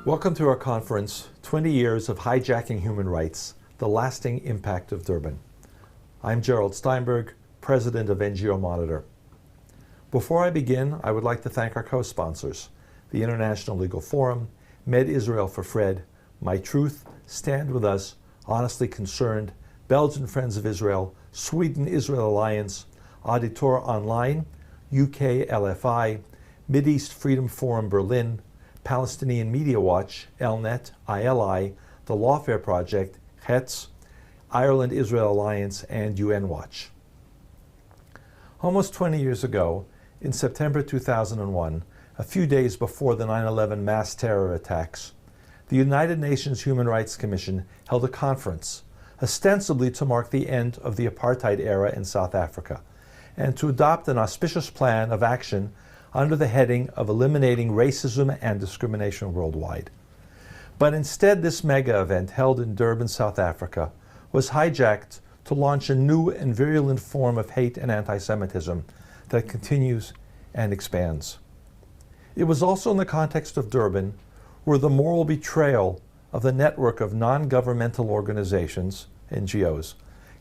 Welcome to our conference, 20 Years of Hijacking Human Rights, the Lasting Impact of Durban. I'm Gerald Steinberg, President of NGO Monitor. Before I begin, I would like to thank our co-sponsors, the International Legal Forum, Med Israel for Fred, My Truth, Stand With Us, Honestly Concerned, Belgian Friends of Israel, Sweden-Israel Alliance, Auditor Online, UK LFI, Mideast Freedom Forum Berlin, Palestinian Media Watch, Elnet, ILI, the Lawfare Project, HETZ, Ireland-Israel Alliance, and UN Watch. Almost 20 years ago, in September 2001, a few days before the 9/11 mass terror attacks, the United Nations Human Rights Commission held a conference, ostensibly to mark the end of the apartheid era in South Africa, and to adopt an auspicious plan of action under the heading of eliminating racism and discrimination worldwide. But instead, this mega event held in Durban, South Africa, was hijacked to launch a new and virulent form of hate and anti-Semitism that continues and expands. It was also in the context of Durban where the moral betrayal of the network of non-governmental organizations, NGOs,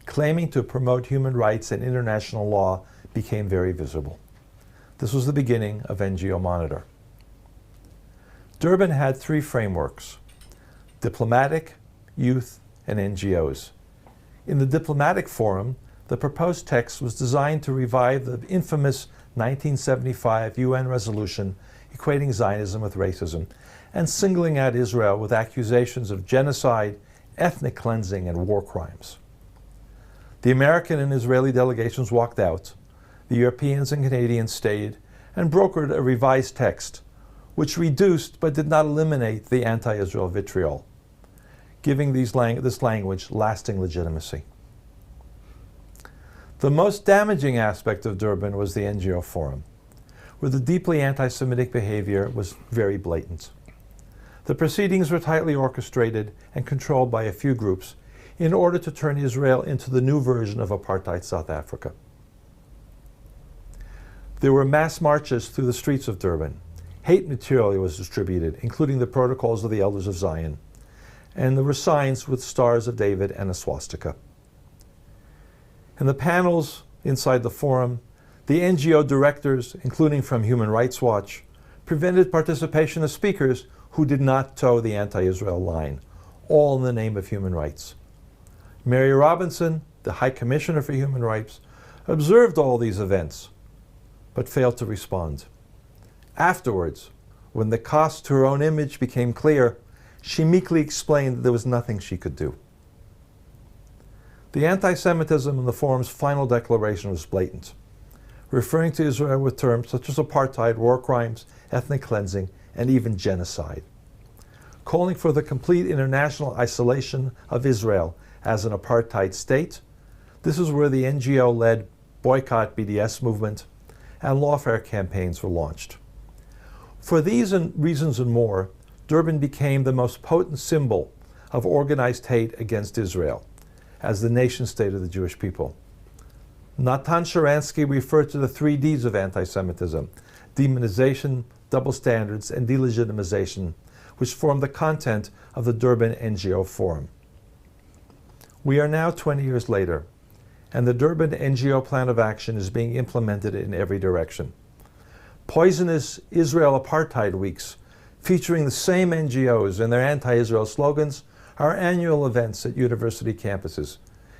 claiming to promote human rights and international law became very visible. This was the beginning of NGO Monitor. Durban had three frameworks: diplomatic, youth, and NGOs. In the diplomatic forum, the proposed text was designed to revive the infamous 1975 UN resolution equating Zionism with racism and singling out Israel with accusations of genocide, ethnic cleansing, and war crimes. The American and Israeli delegations walked out. The Europeans and Canadians stayed and brokered a revised text, which reduced but did not eliminate the anti-Israel vitriol, giving this language lasting legitimacy. The most damaging aspect of Durban was the NGO forum, where the deeply anti-Semitic behavior was very blatant. The proceedings were tightly orchestrated and controlled by a few groups in order to turn Israel into the new version of apartheid South Africa. There were mass marches through the streets of Durban. Hate material was distributed, including the protocols of the Elders of Zion, and there were signs with stars of David and a swastika. In the panels inside the forum, the NGO directors, including from Human Rights Watch, prevented participation of speakers who did not toe the anti-Israel line, all in the name of human rights. Mary Robinson, the High Commissioner for Human Rights, observed all these events, but failed to respond. Afterwards, when the cost to her own image became clear, she meekly explained that there was nothing she could do. The anti-Semitism in the forum's final declaration was blatant, referring to Israel with terms such as apartheid, war crimes, ethnic cleansing, and even genocide. Calling for the complete international isolation of Israel as an apartheid state, this is where the NGO-led Boycott BDS movement and lawfare campaigns were launched. For these reasons and more, Durban became the most potent symbol of organized hate against Israel as the nation-state of the Jewish people. Natan Sharansky referred to the 3 Ds of anti-Semitism: demonization, double standards, and delegitimization, which form the content of the Durban NGO Forum. We are now 20 years later, and the Durban NGO Plan of Action is being implemented in every direction. Poisonous Israel Apartheid Weeks, featuring the same NGOs and their anti-Israel slogans, are annual events at university campuses,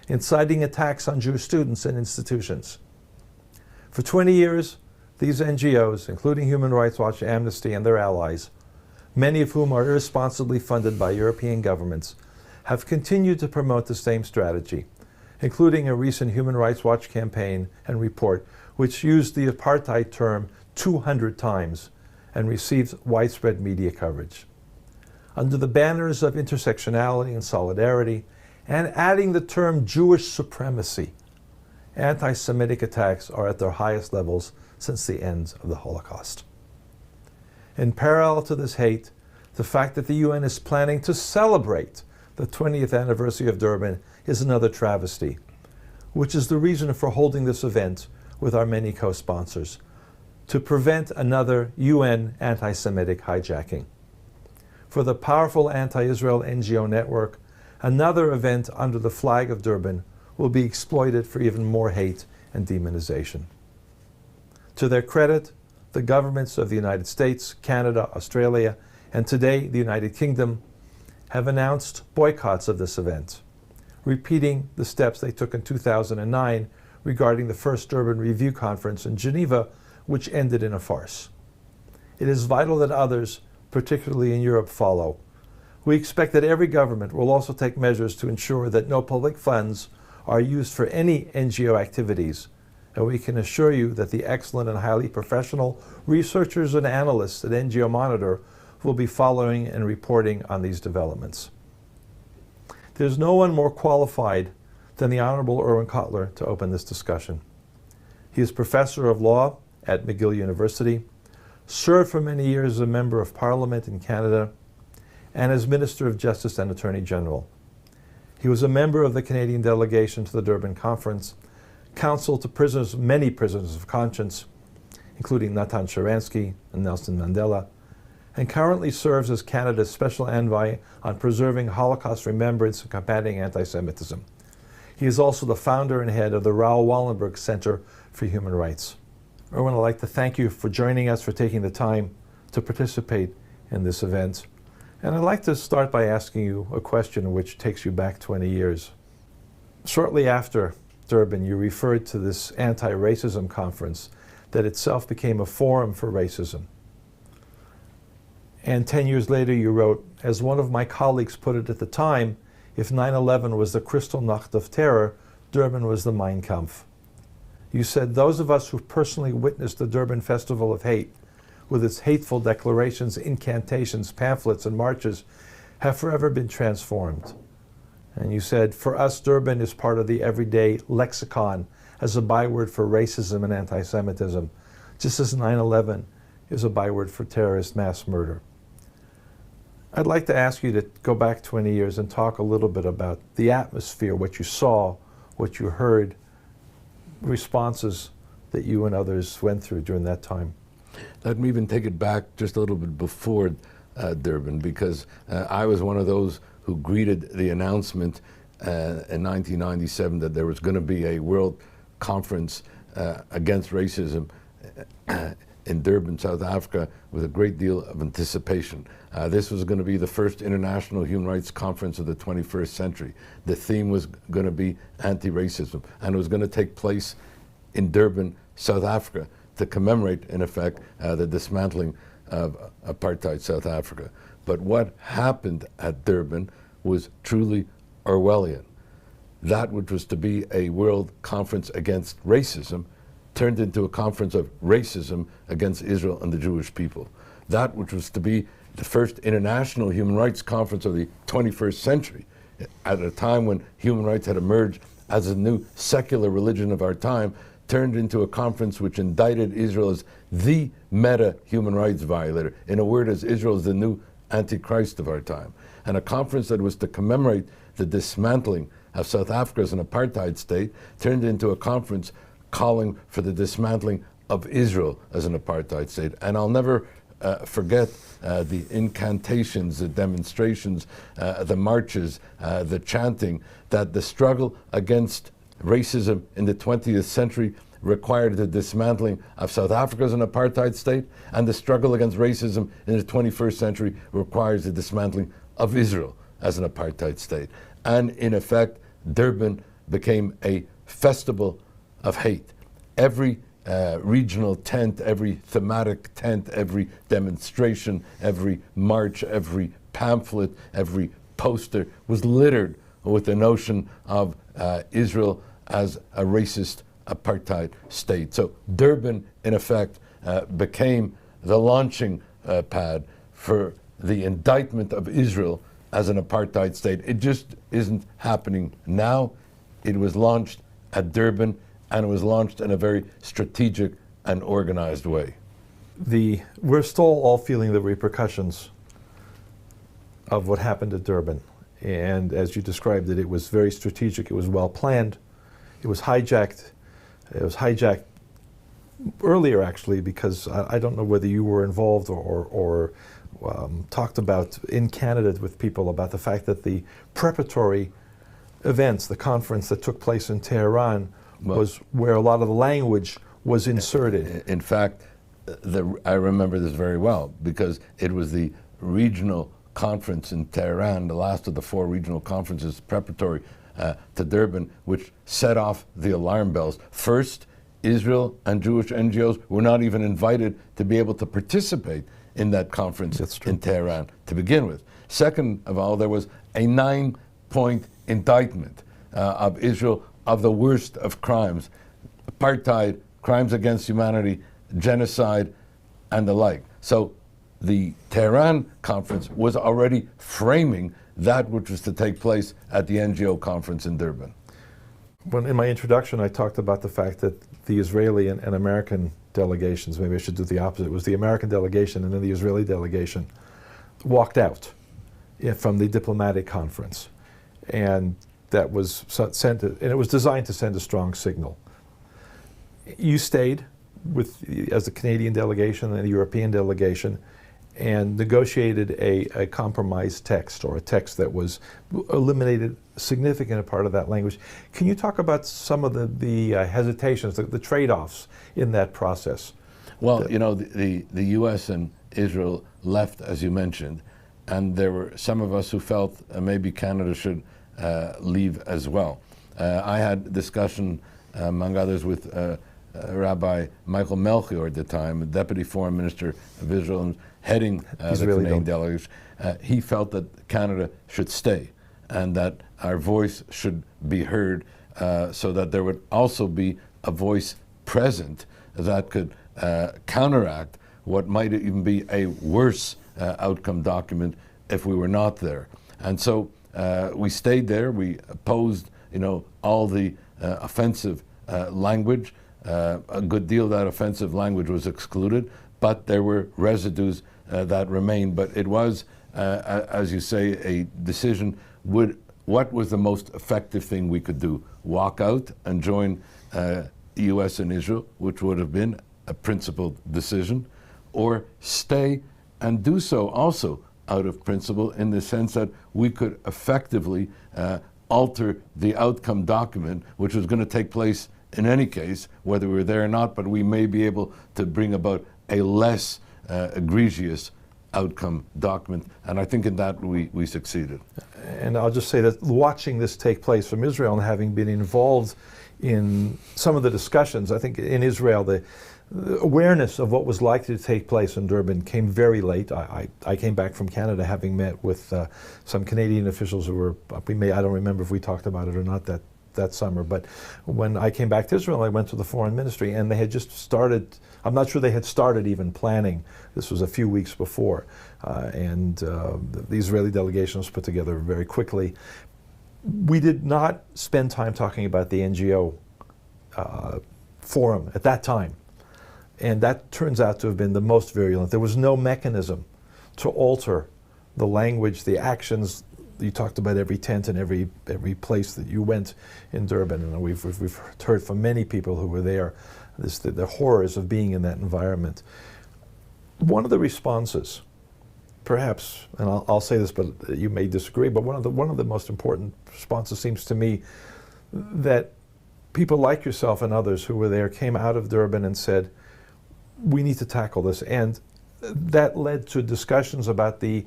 inciting attacks on Jewish students and institutions. For 20 years, these NGOs, including Human Rights Watch, Amnesty, and their allies, many of whom are irresponsibly funded by European governments, have continued to promote the same strategy, including a recent Human Rights Watch campaign and report which used the apartheid term 200 times and received widespread media coverage. Under the banners of intersectionality and solidarity, and adding the term Jewish supremacy, anti-Semitic attacks are at their highest levels since the end of the Holocaust. In parallel to this hate, the fact that the UN is planning to celebrate the 20th anniversary of Durban is another travesty, which is the reason for holding this event with our many co-sponsors, to prevent another UN anti-Semitic hijacking. for the powerful anti-Israel NGO network, another event under the flag of Durban will be exploited for even more hate and demonization. To their credit, the governments of the United States, Canada, Australia, and today the United Kingdom have announced boycotts of this event, repeating the steps they took in 2009 regarding the first Durban Review Conference in Geneva, which ended in a farce. It is vital that others, particularly in Europe, follow. We expect that every government will also take measures to ensure that no public funds are used for any NGO activities, and we can assure you that the excellent and highly professional researchers and analysts at NGO Monitor will be following and reporting on these developments. There's no one more qualified than the Honorable Erwin Kotler to open this discussion. He is Professor of Law at McGill University, served for many years as a Member of Parliament in Canada, and as Minister of Justice and Attorney General. He was a member of the Canadian delegation to the Durban Conference, counsel to prisoners, many prisoners of conscience, including Natan Sharansky and Nelson Mandela, and currently serves as Canada's Special Envoy on preserving Holocaust remembrance and combating anti-Semitism. He is also the founder and head of the Raoul Wallenberg Center for Human Rights. Erwin, I'd like to thank you for joining us, for taking the time to participate in this event. And I'd like to start by asking you a question which takes you back 20 years. Shortly after Durban, you referred to this anti-racism conference that itself became a forum for racism. And 10 years later you wrote, as one of my colleagues put it at the time, if 9/11 was the Kristallnacht of terror, Durban was the Mein Kampf. You said, those of us who personally witnessed the Durban Festival of Hate, with its hateful declarations, incantations, pamphlets, and marches, have forever been transformed. And you said, for us, Durban is part of the everyday lexicon as a byword for racism and anti-Semitism, just as 9/11 is a byword for terrorist mass murder. I'd like to ask you to go back 20 years and talk a little bit about the atmosphere, what you saw, what you heard, responses that you and others went through during that time. Let me even take it back just a little bit before Durban, because I was one of those who greeted the announcement in 1997 that there was going to be a world conference against racism in Durban, South Africa, with a great deal of anticipation. This was going to be the first international human rights conference of the 21st century. The theme was going to be anti-racism, and it was going to take place in Durban, South Africa, to commemorate, in effect, the dismantling of apartheid South Africa. But what happened at Durban was truly Orwellian. That which was to be a world conference against racism turned into a conference of racism against Israel and the Jewish people. That which was to be the first international human rights conference of the 21st century, at a time when human rights had emerged as a new secular religion of our time, turned into a conference which indicted Israel as the meta human rights violator. In a word, as Israel is the new Antichrist of our time. And a conference that was to commemorate the dismantling of South Africa as an apartheid state turned into a conference calling for the dismantling of Israel as an apartheid state. And I'll never forget the incantations, the demonstrations, the marches, the chanting, that the struggle against racism in the 20th century required the dismantling of South Africa as an apartheid state, and the struggle against racism in the 21st century requires the dismantling of Israel as an apartheid state. And in effect, Durban became a festival of hate. Every regional tent, every thematic tent, every demonstration, every march, every pamphlet, every poster was littered with the notion of Israel as a racist apartheid state. So Durban, in effect, became the launching pad for the indictment of Israel as an apartheid state. It just isn't happening now. It was launched at Durban, and it was launched in a very strategic and organized way. We're still all feeling the repercussions of what happened at Durban. And as you described it, it was very strategic, it was well planned, it was hijacked. It was hijacked earlier, actually, because I don't know whether you were involved or talked about in Canada with people about the fact that the preparatory events, the conference that took place in Tehran, was where a lot of the language was inserted. In fact, I remember this very well because it was the regional conference in Tehran, the last of the 4 regional conferences preparatory to Durban, which set off the alarm bells. First, Israel and Jewish NGOs were not even invited to be able to participate in that conference in Tehran to begin with. Second of all, there was a 9-point indictment of Israel of the worst of crimes: apartheid, crimes against humanity, genocide, and the like. So the Tehran conference was already framing that which was to take place at the NGO conference in Durban. When in my introduction I talked about the fact that the Israeli and American delegations, maybe I should do the opposite, it was the American delegation and then the Israeli delegation walked out from the diplomatic conference. And that was sent, and it was designed to send a strong signal. You stayed as the Canadian delegation and the European delegation and negotiated a compromise text, or a text that was eliminated a significant part of that language. Can you talk about some of the hesitations, the trade-offs in that process? Well, you know, the U.S. and Israel left, as you mentioned, and there were some of us who felt maybe Canada should leave as well. I had discussion, among others, with Rabbi Michael Melchior at the time, Deputy Foreign Minister of Israel, and heading the Canadian delegation. He felt that Canada should stay and that our voice should be heard, so that there would also be a voice present that could counteract what might even be a worse outcome document if we were not there. And so we stayed there. We opposed, you know, all the offensive language. A good deal of that offensive language was excluded, but there were residues that remained. But it was, as you say, a decision. What was the most effective thing we could do? Walk out and join the U.S. and Israel, which would have been a principled decision, or stay and do so also out of principle, in the sense that we could effectively alter the outcome document, which was going to take place in any case, whether we were there or not, but we may be able to bring about a less egregious outcome document. And I think in that we succeeded. And I'll just say that watching this take place from Israel and having been involved in some of the discussions, I think in Israel, the awareness of what was likely to take place in Durban came very late. I came back from Canada having met with some Canadian officials who were, I don't remember if we talked about it or not that summer, but when I came back to Israel, I went to the foreign ministry and they had just started, I'm not sure they had started even planning. This was a few weeks before. The Israeli delegation was put together very quickly. We did not spend time talking about the NGO forum at that time. And that turns out to have been the most virulent. There was no mechanism to alter the language, the actions. You talked about every tent and every place that you went in Durban, and we've heard from many people who were there the horrors of being in that environment. One of the responses, perhaps, and I'll say this, but you may disagree, but one of the most important responses seems to me that people like yourself and others who were there came out of Durban and said, we need to tackle this, and that led to discussions about the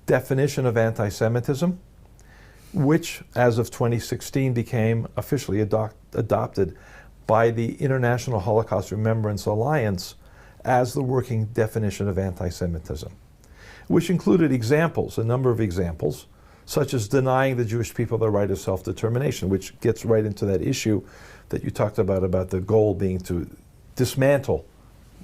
definition of anti-Semitism, which as of 2016 became officially adopted by the International Holocaust Remembrance Alliance as the working definition of anti-Semitism, which included examples, a number of examples, such as denying the Jewish people the right of self-determination, which gets right into that issue that you talked about the goal being to dismantle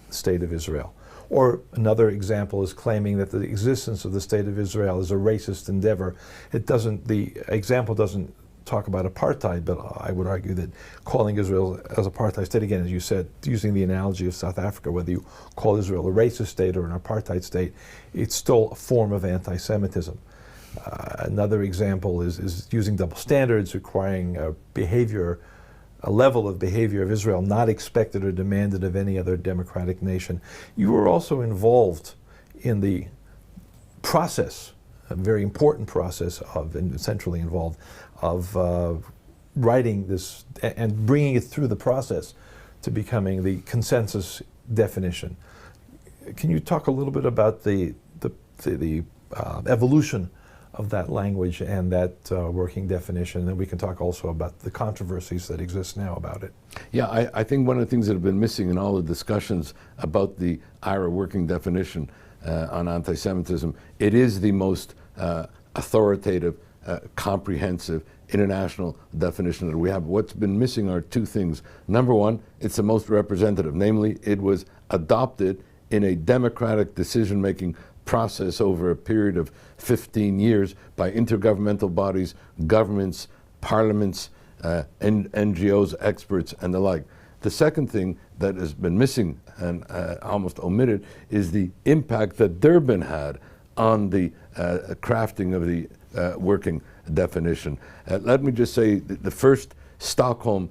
the State of Israel. Or another example is claiming that the existence of the State of Israel is a racist endeavor. The example doesn't talk about apartheid, but I would argue that calling Israel as apartheid state, again, as you said, using the analogy of South Africa, whether you call Israel a racist state or an apartheid state, it's still a form of anti-Semitism. Another example is using double standards, requiring a level of behavior of Israel not expected or demanded of any other democratic nation. You were also involved in the process, a very important process and centrally involved, of writing this and bringing it through the process to becoming the consensus definition. Can you talk a little bit about the evolution of that language and that working definition? And then we can talk also about the controversies that exist now about it. Yeah, I think one of the things that have been missing in all the discussions about the IRA working definition on anti-Semitism, it is the most authoritative, comprehensive, international definition that we have. What's been missing are two things. Number one, it's the most representative. Namely, it was adopted in a democratic decision-making process over a period of 15 years by intergovernmental bodies, governments, parliaments, NGOs, experts, and the like. The second thing that has been missing and almost omitted is the impact that Durban had on the crafting of the working definition. Let me just say the first Stockholm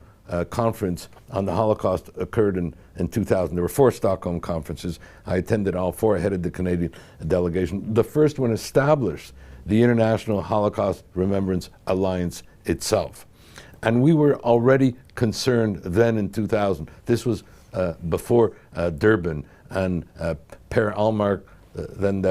conference on the Holocaust occurred in 2000. There were 4 Stockholm conferences. I attended all 4. I headed the Canadian delegation. The first one established the International Holocaust Remembrance Alliance itself. And we were already concerned then in 2000. This was before Durban, and Per Ahlmark, then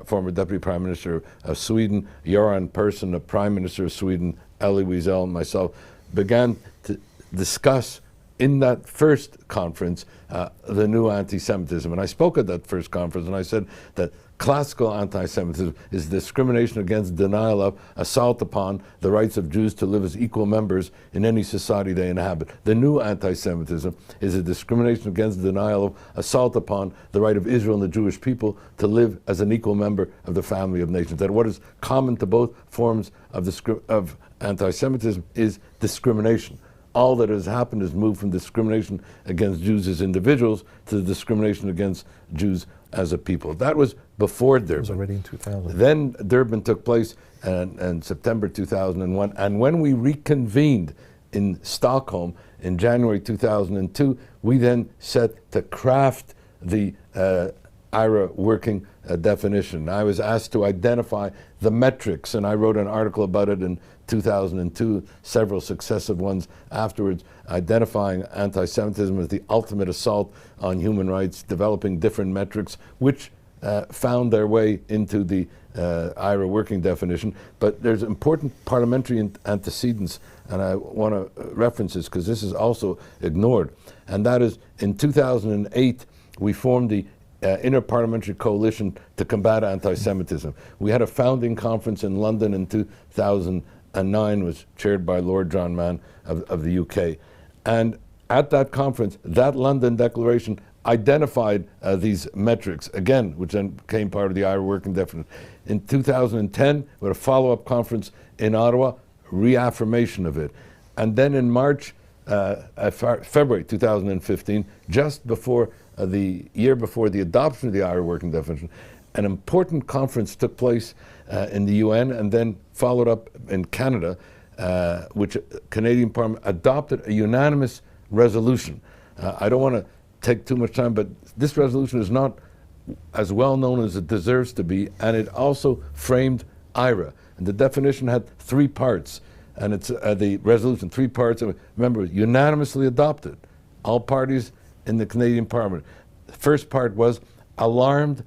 former Deputy Prime Minister of Sweden, Göran Persson, the Prime Minister of Sweden, Elie Wiesel, and myself, began to discuss in that first conference the new anti-Semitism. And I spoke at that first conference and I said that classical anti-Semitism is discrimination against, denial of, assault upon the rights of Jews to live as equal members in any society they inhabit. The new anti-Semitism is a discrimination against, denial of, assault upon the right of Israel and the Jewish people to live as an equal member of the family of nations. That what is common to both forms of anti-Semitism is discrimination. All that has happened is moved from discrimination against Jews as individuals to discrimination against Jews as a people. That was before Durban. It was already in 2000. Then Durban took place in September 2001, and when we reconvened in Stockholm in January 2002, we then set to craft the IRA working definition. I was asked to identify the metrics, and I wrote an article about it in 2002, several successive ones afterwards, identifying anti-Semitism as the ultimate assault on human rights, developing different metrics, which found their way into the IRA working definition. But there's important parliamentary antecedents, and I want to reference this because this is also ignored. And that is, in 2008, we formed the Inter-Parliamentary Coalition to Combat Anti-Semitism. We had a founding conference in London in 2009, was chaired by Lord John Mann of the UK. And at that conference, that London declaration identified these metrics, again, which then became part of the IRA working definition. In 2010, we had a follow-up conference in Ottawa, reaffirmation of it. And then in March, February 2015, just before the year before the adoption of the IRA working definition, an important conference took place in the UN and then followed up in Canada, which Canadian Parliament adopted a unanimous resolution. I don't want to take too much time, but this resolution is not as well known as it deserves to be, and it also framed IRA. And the definition had 3 parts, and it's the resolution, 3 parts. Remember, unanimously adopted, all parties in the Canadian Parliament. The first part was alarmed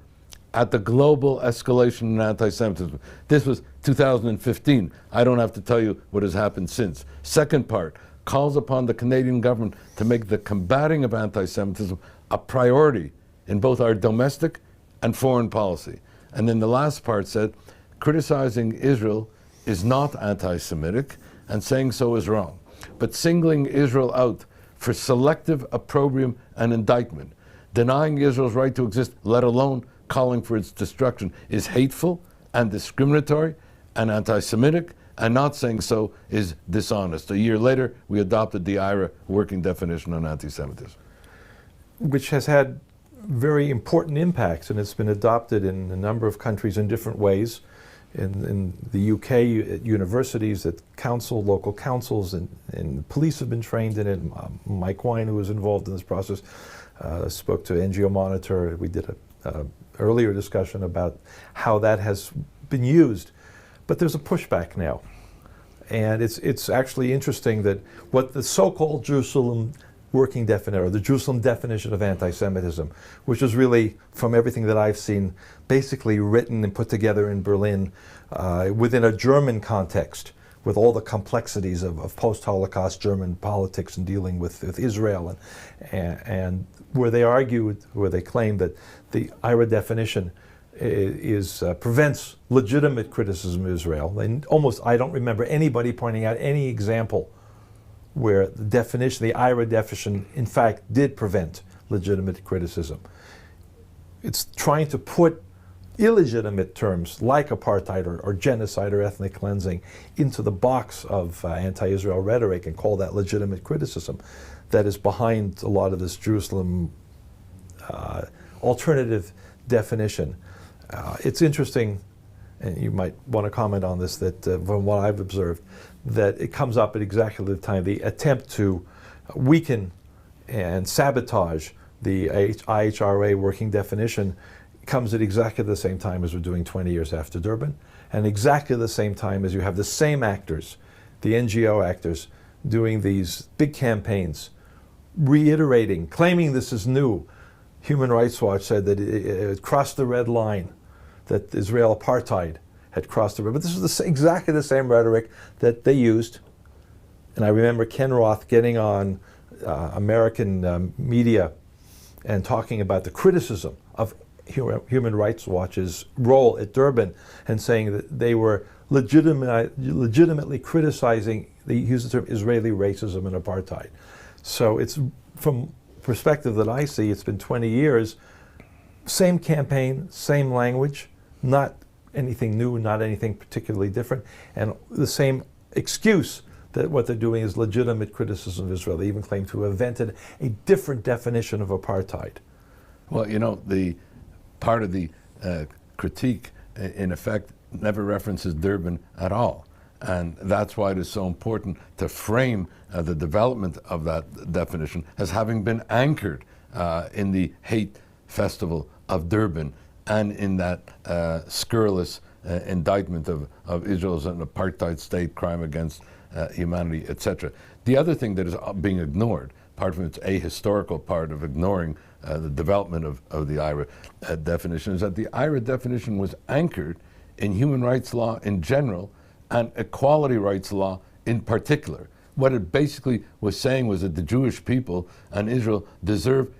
at the global escalation in anti-Semitism. This was 2015. I don't have to tell you what has happened since. Second part calls upon the Canadian government to make the combating of anti-Semitism a priority in both our domestic and foreign policy. And then the last part said, criticizing Israel is not anti-Semitic, and saying so is wrong. But singling Israel out for selective opprobrium and indictment, denying Israel's right to exist, let alone calling for its destruction, is hateful and discriminatory and anti-Semitic, and not saying so is dishonest. A year later, we adopted the IRA working definition on anti-Semitism. Which has had very important impacts, and it's been adopted in a number of countries in different ways. In the UK, at universities, at local councils, and police have been trained in it. Mike Wine, who was involved in this process, spoke to NGO Monitor. We did a earlier discussion about how that has been used. But there's a pushback now. And it's actually interesting that what the so-called Jerusalem working definition, or the Jerusalem definition of anti-Semitism, which is really, from everything that I've seen, basically written and put together in Berlin within a German context, with all the complexities of post-Holocaust German politics and dealing with Israel, and where they claim that the IRA definition prevents legitimate criticism of Israel. And I don't remember anybody pointing out any example where the IRA definition, in fact, did prevent legitimate criticism. It's trying to put illegitimate terms like apartheid or genocide or ethnic cleansing into the box of anti-Israel rhetoric and call that legitimate criticism that is behind a lot of this Jerusalem alternative definition. It's interesting, and you might want to comment on this, that from what I've observed, that it comes up at exactly the time the attempt to weaken and sabotage the IHRA working definition comes at exactly the same time as we're doing 20 years after Durban, and exactly the same time as you have the same actors, the NGO actors, doing these big campaigns, reiterating, claiming this is new. Human Rights Watch said that it crossed the red line, that Israel apartheid had crossed the red. But this was exactly the same rhetoric that they used. And I remember Ken Roth getting on American media and talking about the criticism of Human Rights Watch's role at Durban and saying that they were legitimately criticizing, they use the term Israeli racism and apartheid. So it's, from perspective that I see, it's been 20 years, same campaign, same language, not anything new, not anything particularly different, and the same excuse that what they're doing is legitimate criticism of Israel. They even claim to have invented a different definition of apartheid. Well, you know, the part of the critique, in effect, never references Durban at all. And that's why it is so important to frame the development of that definition as having been anchored in the hate festival of Durban and in that scurrilous indictment of Israel as an apartheid state, crime against humanity, etc. The other thing that is being ignored, apart from its ahistorical part of ignoring the development of the IRA definition, is that the IRA definition was anchored in human rights law in general and equality rights law in particular. What it basically was saying was that the Jewish people and Israel deserve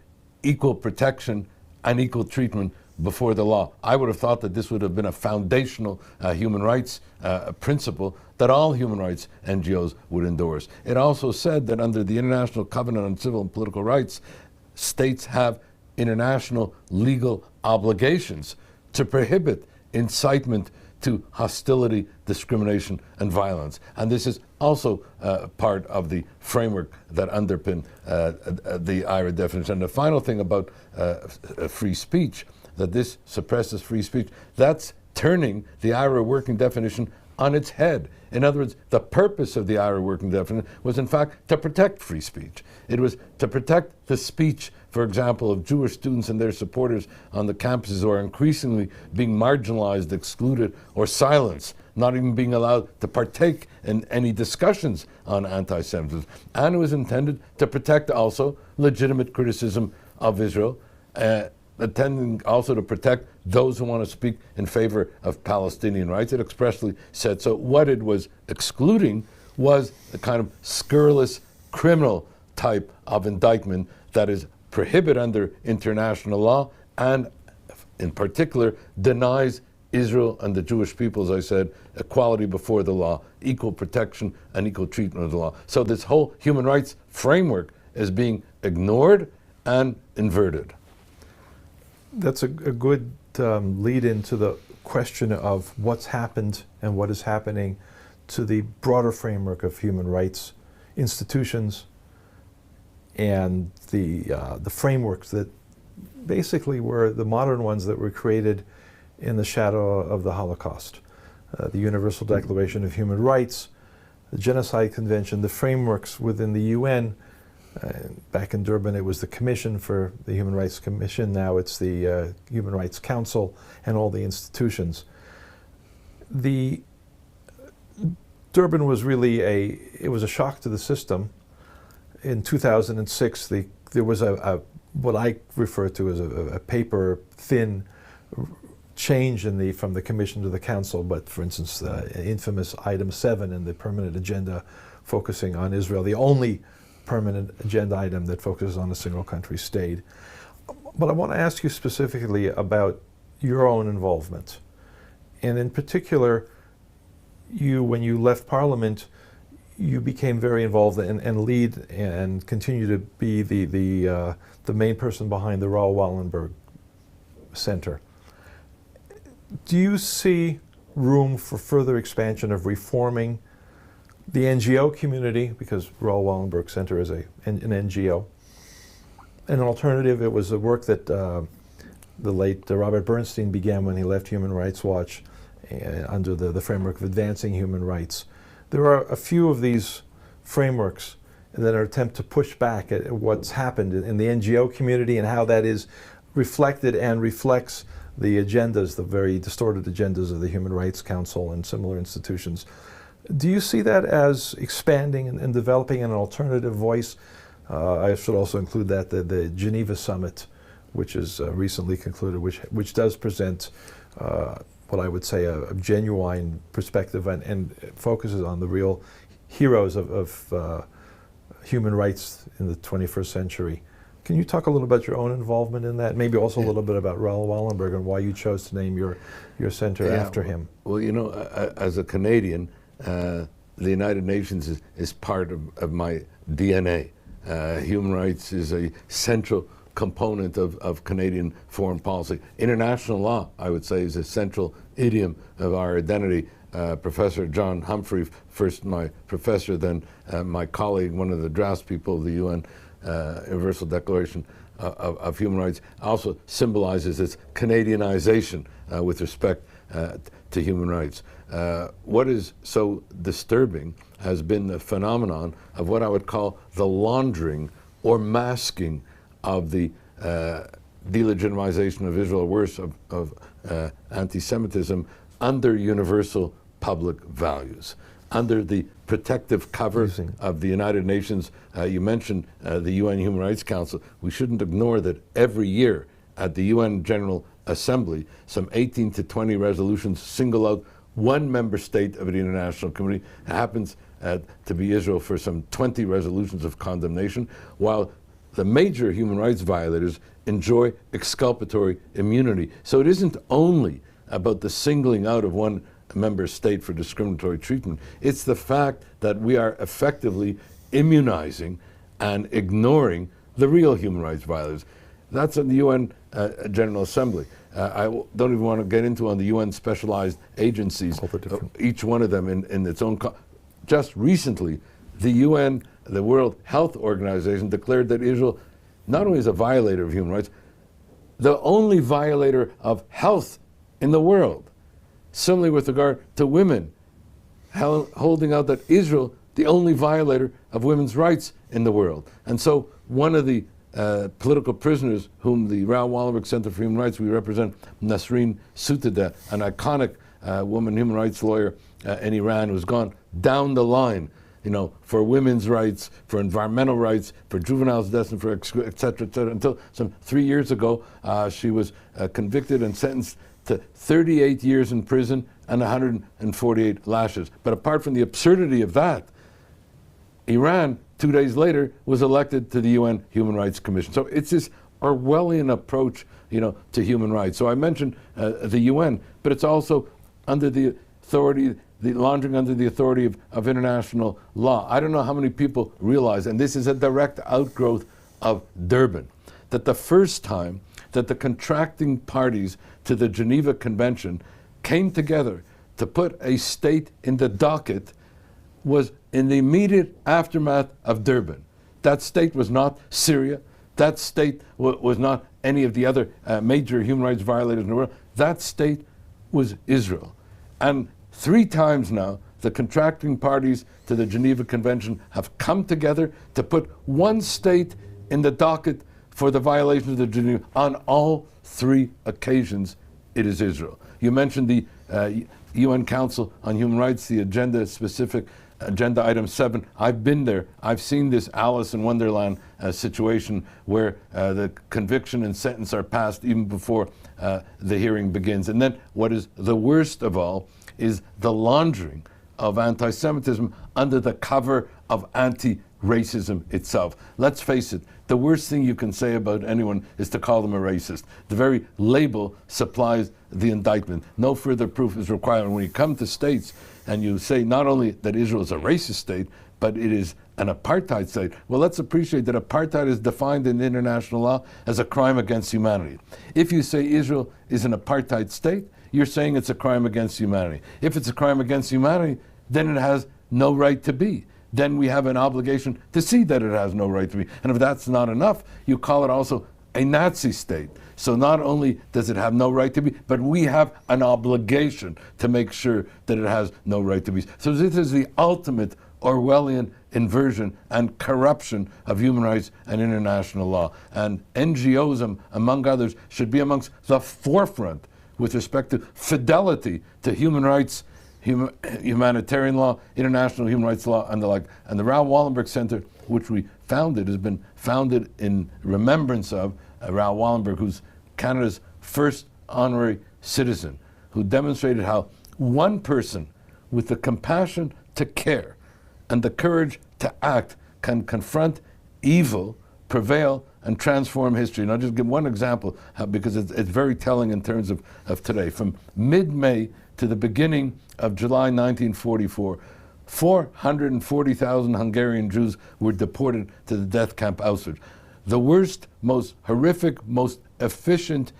equal protection and equal treatment before the law. I would have thought that this would have been a foundational human rights principle that all human rights NGOs would endorse. It also said that under the International Covenant on Civil and Political Rights, states have international legal obligations to prohibit incitement to hostility, discrimination, and violence. And this is also part of the framework that underpin the IRA definition. And the final thing about free speech, that this suppresses free speech, that's turning the IRA working definition on its head. In other words, the purpose of the IRA working definition was in fact to protect free speech. It was to protect the speech, for example, of Jewish students and their supporters on the campuses who are increasingly being marginalized, excluded, or silenced, not even being allowed to partake in any discussions on anti-Semitism. And it was intended to protect also legitimate criticism of Israel, intending also to protect those who want to speak in favor of Palestinian rights. It expressly said so. What it was excluding was the kind of scurrilous criminal type of indictment that is prohibited under international law and in particular denies Israel and the Jewish people, as I said, equality before the law, equal protection and equal treatment of the law. So this whole human rights framework is being ignored and inverted. That's a good lead into the question of what's happened and what is happening to the broader framework of human rights institutions and the frameworks that basically were the modern ones that were created in the shadow of the Holocaust. The Universal Declaration of Human Rights, the Genocide Convention, the frameworks within the UN Back in Durban, it was the Commission for the Human Rights Commission. Now it's the Human Rights Council and all the institutions. Durban was really it was a shock to the system. In 2006, there was what I refer to as a paper thin change from the Commission to the Council. But for instance, the infamous item 7 in the permanent agenda focusing on Israel, the only permanent agenda item that focuses on a single country state. But I want to ask you specifically about your own involvement. And in particular, when you left Parliament, you became very involved and lead and continue to be the main person behind the Raoul Wallenberg Center. Do you see room for further expansion of reforming the NGO community, because Raoul Wallenberg Center is an NGO? An alternative, it was a work that the late Robert Bernstein began when he left Human Rights Watch under the framework of advancing human rights. There are a few of these frameworks that are attempt to push back at what's happened in the NGO community and how that is reflected and reflects the agendas, the very distorted agendas of the Human Rights Council and similar institutions. Do you see that as expanding and developing an alternative voice? I should also include that the Geneva Summit, which is recently concluded, which does present what I would say a genuine perspective and focuses on the real heroes of human rights in the 21st century. Can you talk a little about your own involvement in that? Maybe also a little bit about Raoul Wallenberg and why you chose to name your center after him. Well, you know, as a Canadian, the United Nations is part of my DNA. Human rights is a central component of Canadian foreign policy. International law, I would say, is a central idiom of our identity. Professor John Humphrey, first my professor, then my colleague, one of the draftspeople of the UN Universal Declaration of Human Rights, also symbolizes its Canadianization with respect to human rights. What is so disturbing has been the phenomenon of what I would call the laundering or masking of the delegitimization of Israel, worse, of anti-Semitism under universal public values, under the protective cover of the United Nations. You mentioned the UN Human Rights Council. We shouldn't ignore that every year at the UN General Assembly, some 18 to 20 resolutions single out one member state of the international community. It happens to be Israel for some 20 resolutions of condemnation, while the major human rights violators enjoy exculpatory immunity. So it isn't only about the singling out of one member state for discriminatory treatment. It's the fact that we are effectively immunizing and ignoring the real human rights violators. That's in the UN General Assembly. I don't even want to get into on the UN specialized agencies, each one of them in its own. Just recently, the UN, the World Health Organization, declared that Israel not only is a violator of human rights, the only violator of health in the world. Similarly with regard to women, holding out that Israel, the only violator of women's rights in the world. And so one of the political prisoners whom the Raoul Wallenberg Center for Human Rights, we represent, Nasreen Sotoudeh, an iconic woman human rights lawyer in Iran who's gone down the line, you know, for women's rights, for environmental rights, for juveniles' deaths, and for et cetera, until some 3 years ago, she was convicted and sentenced to 38 years in prison and 148 lashes. But apart from the absurdity of that, Iran, 2 days later, was elected to the UN Human Rights Commission. So it's this Orwellian approach, you know, to human rights. So I mentioned the UN, but it's also under the authority, the laundering under the authority of international law. I don't know how many people realize, and this is a direct outgrowth of Durban, that the first time that the contracting parties to the Geneva Convention came together to put a state in the docket was in the immediate aftermath of Durban. That state was not Syria. That state was not any of the other major human rights violators in the world. That state was Israel. And 3 times now, the contracting parties to the Geneva Convention have come together to put one state in the docket for the violation of the Geneva. On all three occasions, it is Israel. You mentioned the UN Council on Human Rights, the agenda-specific agenda item 7. I've been there. I've seen this Alice in Wonderland situation where the conviction and sentence are passed even before the hearing begins. And then what is the worst of all is the laundering of anti-Semitism under the cover of anti-racism itself. Let's face it, the worst thing you can say about anyone is to call them a racist. The very label supplies the indictment. No further proof is required. When you come to states and you say not only that Israel is a racist state, but it is an apartheid state, well, let's appreciate that apartheid is defined in international law as a crime against humanity. If you say Israel is an apartheid state, you're saying it's a crime against humanity. If it's a crime against humanity, then it has no right to be. Then we have an obligation to see that it has no right to be. And if that's not enough, you call it also a Nazi state. So not only does it have no right to be, but we have an obligation to make sure that it has no right to be. So this is the ultimate Orwellian inversion and corruption of human rights and international law. And NGOs, among others, should be amongst the forefront with respect to fidelity to human rights, humanitarian law, international human rights law, and the like. And the Raoul Wallenberg Center, which we founded, has been founded in remembrance of Raoul Wallenberg, who's Canada's first honorary citizen, who demonstrated how one person with the compassion to care and the courage to act can confront evil, prevail, and transform history. And I'll just give one example because it's very telling in terms of today. From mid-May to the beginning of July 1944, 440,000 Hungarian Jews were deported to the death camp Auschwitz. The worst, most horrific, most efficient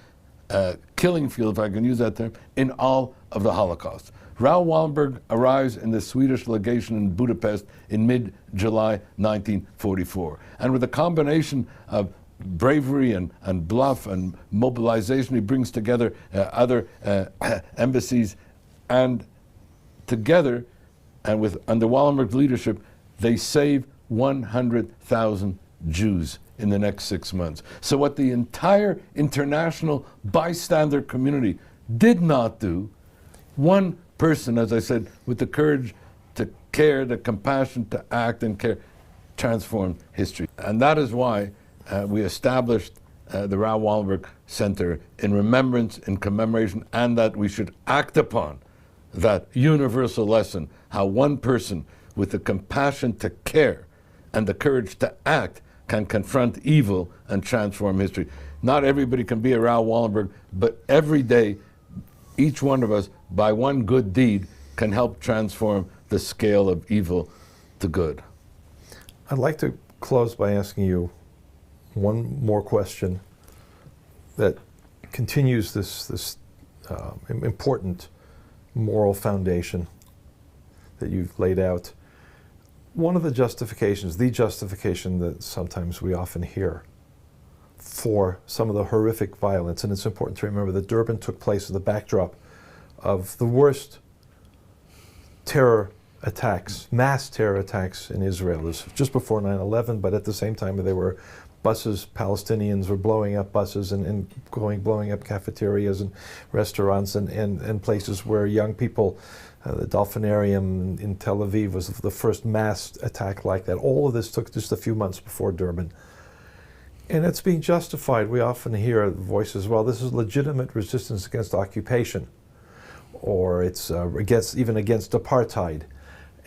killing field, if I can use that term, in all of the Holocaust. Raoul Wallenberg arrives in the Swedish legation in Budapest in mid-July 1944. And with a combination of bravery and bluff and mobilization, he brings together other embassies, and together, and under Wallenberg's leadership, they save 100,000 Jews in the next 6 months. So what the entire international bystander community did not do, one person, as I said, with the courage to care, the compassion to act and care, transformed history. And that is why we established the Raoul Wallenberg Center in remembrance, in commemoration, and that we should act upon that universal lesson, how one person with the compassion to care and the courage to act can confront evil and transform history. Not everybody can be a Raoul Wallenberg, but every day, each one of us, by one good deed, can help transform the scale of evil to good. I'd like to close by asking you one more question that continues this important moral foundation that you've laid out. One of the justifications, the justification that sometimes we often hear for some of the horrific violence, and it's important to remember that Durban took place as the backdrop of the worst terror attacks, mass terror attacks in Israel. It was just before 9/11, but at the same time there were buses, Palestinians were blowing up buses and blowing up cafeterias and restaurants and places where young people, the Dolphinarium in Tel Aviv was the first mass attack like that. All of this took just a few months before Durban. And it's being justified. We often hear voices, well, this is legitimate resistance against occupation, or it's even against apartheid.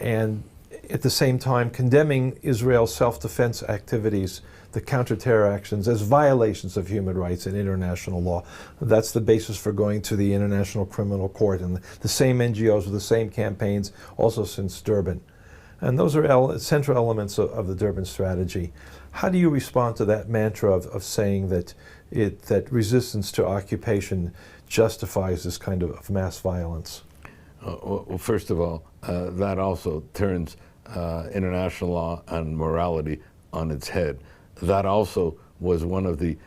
And at the same time condemning Israel's self-defense activities, the counter-terror actions, as violations of human rights and international law. That's the basis for going to the International Criminal Court, and the same NGOs with the same campaigns also since Durban. And those are central elements of the Durban strategy. How do you respond to that mantra of saying that resistance to occupation justifies this kind of mass violence? Well, first of all, that also turns international law and morality on its head. That also was one of the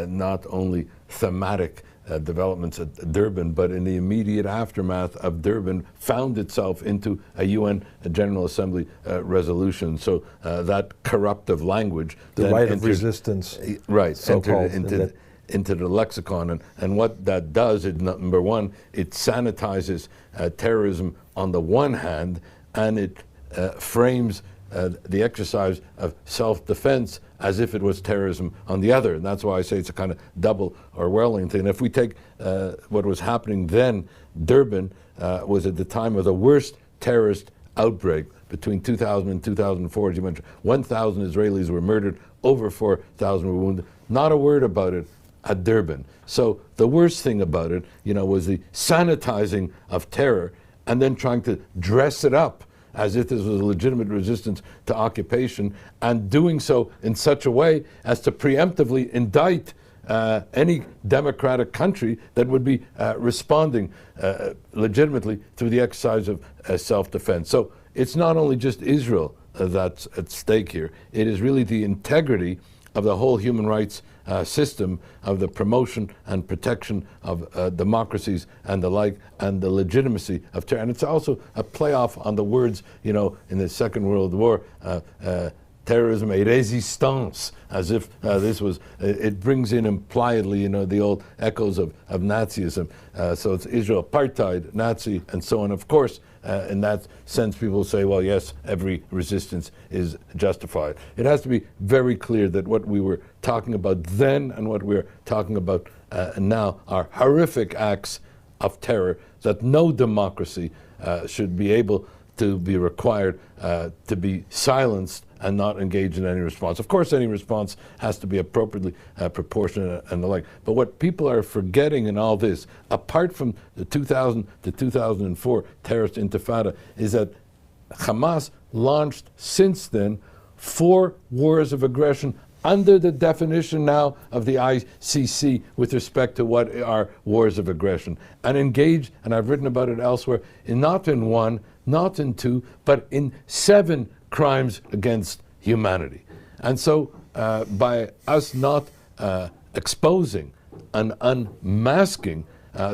not only thematic developments at Durban, but in the immediate aftermath of Durban found itself into a UN General Assembly resolution. So that corruptive language, the right of resistance, right, so-called, entered into the lexicon, and what that does is, number one, it sanitizes terrorism on the one hand, and it frames the exercise of self-defense as if it was terrorism on the other. And that's why I say it's a kind of double Orwellian thing. If we take what was happening then, Durban was at the time of the worst terrorist outbreak between 2000 and 2004, as you mentioned. 1,000 Israelis were murdered, over 4,000 were wounded. Not a word about it at Durban. So the worst thing about it, was the sanitizing of terror and then trying to dress it up as if this was a legitimate resistance to occupation, and doing so in such a way as to preemptively indict any democratic country that would be responding legitimately through the exercise of self-defense. So it's not only just Israel that's at stake here. It is really the integrity of the whole human rights system, of the promotion and protection of democracies and the like, and the legitimacy of terror. And it's also a playoff on the words, in the Second World War, terrorism et résistance, as if this was, it brings in impliedly, the old echoes of Nazism. So it's Israel, apartheid, Nazi, and so on. Of course, in that sense, people say, well, yes, every resistance is justified. It has to be very clear that what we were talking about then and what we're talking about now are horrific acts of terror that no democracy should be able to be required to be silenced and not engage in any response. Of course, any response has to be appropriately proportionate and the like. But what people are forgetting in all this, apart from the 2000 to 2004 terrorist intifada, is that Hamas launched since then 4 wars of aggression under the definition now of the ICC with respect to what are wars of aggression, and engaged, and I've written about it elsewhere, not in 1, not in 2, but in 7 crimes against humanity. And so by us not exposing and unmasking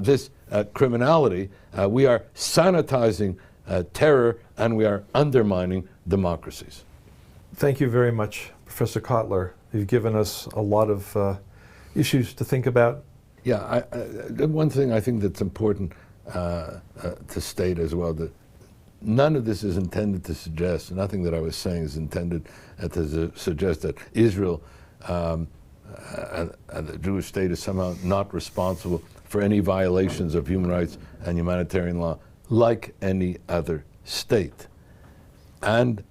this criminality, we are sanitizing terror, and we are undermining democracies. Thank you very much, Professor Kotler. You've given us a lot of issues to think about. Yeah, one thing I think that's important to state as well, that none of this is intended to suggest, nothing that I was saying is intended to suggest that Israel and the Jewish state is somehow not responsible for any violations of human rights and humanitarian law like any other state. And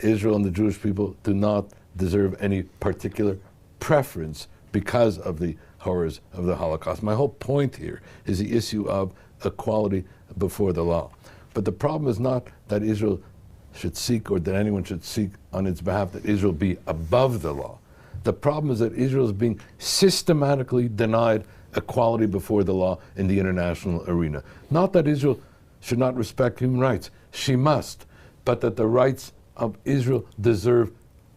Israel and the Jewish people do not deserve any particular preference because of the horrors of the Holocaust. My whole point here is the issue of equality before the law. But the problem is not that Israel should seek, or that anyone should seek on its behalf, that Israel be above the law. The problem is that Israel is being systematically denied equality before the law in the international arena. Not that Israel should not respect human rights. She must. But that the rights of Israel deserve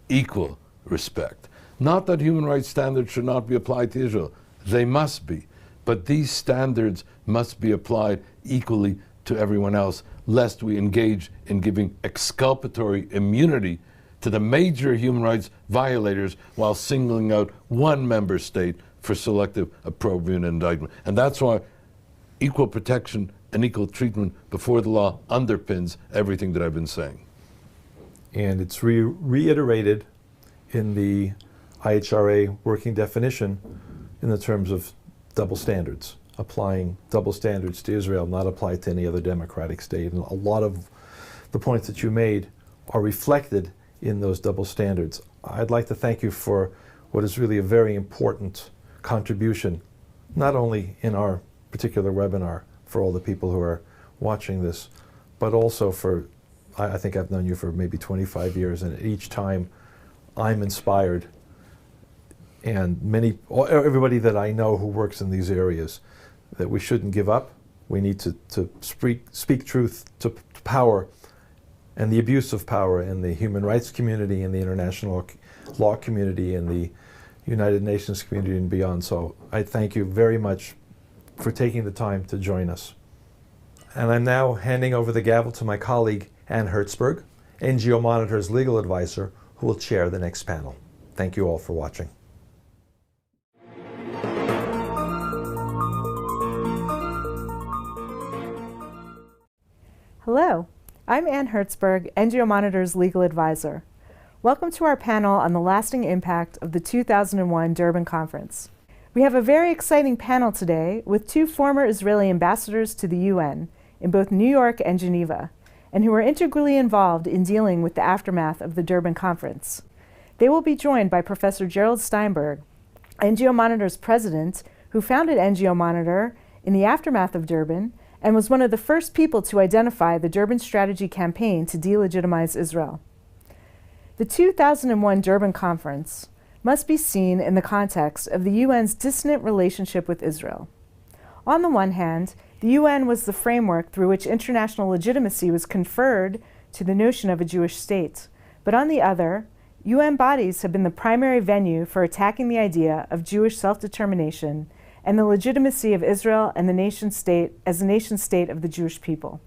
equal respect. Not that human rights standards should not be applied to Israel. They must be. But these standards must be applied equally to everyone else, lest we engage in giving exculpatory immunity to the major human rights violators while singling out one member state for selective opprobrium and indictment. And that's why equal protection and equal treatment before the law underpins everything that I've been saying. And it's reiterated in the IHRA working definition in the terms of double standards, applying double standards to Israel, not applied to any other democratic state. And a lot of the points that you made are reflected in those double standards. I'd like to thank you for what is really a very important contribution, not only in our particular webinar for all the people who are watching this, but also for, I think I've known you for maybe 25 years, and each time I'm inspired, and everybody that I know who works in these areas, that we shouldn't give up. We need to speak truth to power, and the abuse of power in the human rights community, in the international law community, in the United Nations community and beyond. So I thank you very much for taking the time to join us. And I'm now handing over the gavel to my colleague, Ann Hertzberg, NGO Monitor's legal advisor, who will chair the next panel. Thank you all for watching. Hello, I'm Ann Hertzberg, NGO Monitor's legal advisor. Welcome to our panel on the lasting impact of the 2001 Durban Conference. We have a very exciting panel today with two former Israeli ambassadors to the UN in both New York and Geneva, and who are integrally involved in dealing with the aftermath of the Durban Conference. They will be joined by Professor Gerald Steinberg, NGO Monitor's president, who founded NGO Monitor in the aftermath of Durban and was one of the first people to identify the Durban Strategy campaign to delegitimize Israel. The 2001 Durban Conference must be seen in the context of the UN's dissonant relationship with Israel. On the one hand, the UN was the framework through which international legitimacy was conferred to the notion of a Jewish state. But on the other, UN bodies have been the primary venue for attacking the idea of Jewish self-determination and the legitimacy of Israel and the nation state as the nation state of the Jewish people.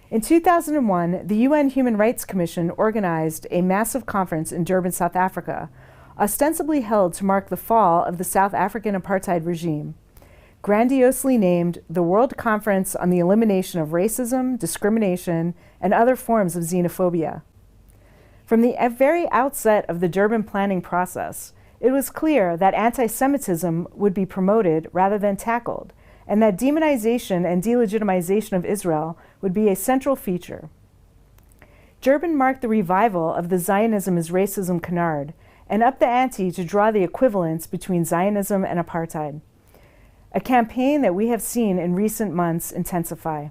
In 2001, the UN Human Rights Commission organized a massive conference in Durban, South Africa, ostensibly held to mark the fall of the South African apartheid regime, grandiosely named the World Conference on the Elimination of Racism, Discrimination, and Other Forms of Xenophobia. From the very outset of the Durban planning process, it was clear that anti-Semitism would be promoted rather than tackled, and that demonization and delegitimization of Israel would be a central feature. Durban marked the revival of the Zionism is Racism canard, and upped the ante to draw the equivalence between Zionism and apartheid, a campaign that we have seen in recent months intensify.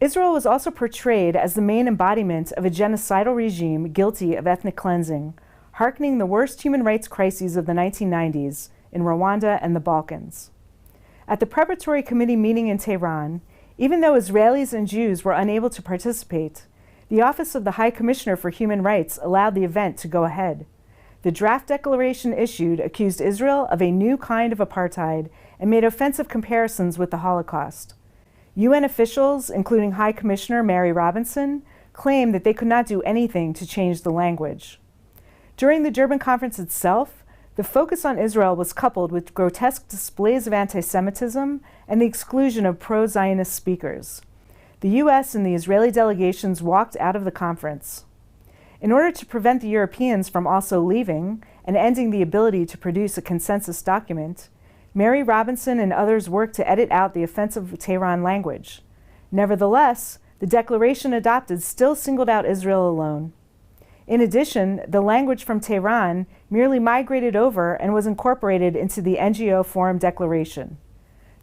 Israel was also portrayed as the main embodiment of a genocidal regime guilty of ethnic cleansing, hearkening the worst human rights crises of the 1990s in Rwanda and the Balkans. At the preparatory committee meeting in Tehran, even though Israelis and Jews were unable to participate, the Office of the High Commissioner for Human Rights allowed the event to go ahead. The draft declaration issued accused Israel of a new kind of apartheid and made offensive comparisons with the Holocaust. UN officials, including High Commissioner Mary Robinson, claimed that they could not do anything to change the language. During the Durban Conference itself, the focus on Israel was coupled with grotesque displays of anti-Semitism and the exclusion of pro-Zionist speakers. The US and the Israeli delegations walked out of the conference. In order to prevent the Europeans from also leaving and ending the ability to produce a consensus document, Mary Robinson and others worked to edit out the offensive Tehran language. Nevertheless, the declaration adopted still singled out Israel alone. In addition, the language from Tehran merely migrated over and was incorporated into the NGO Forum Declaration.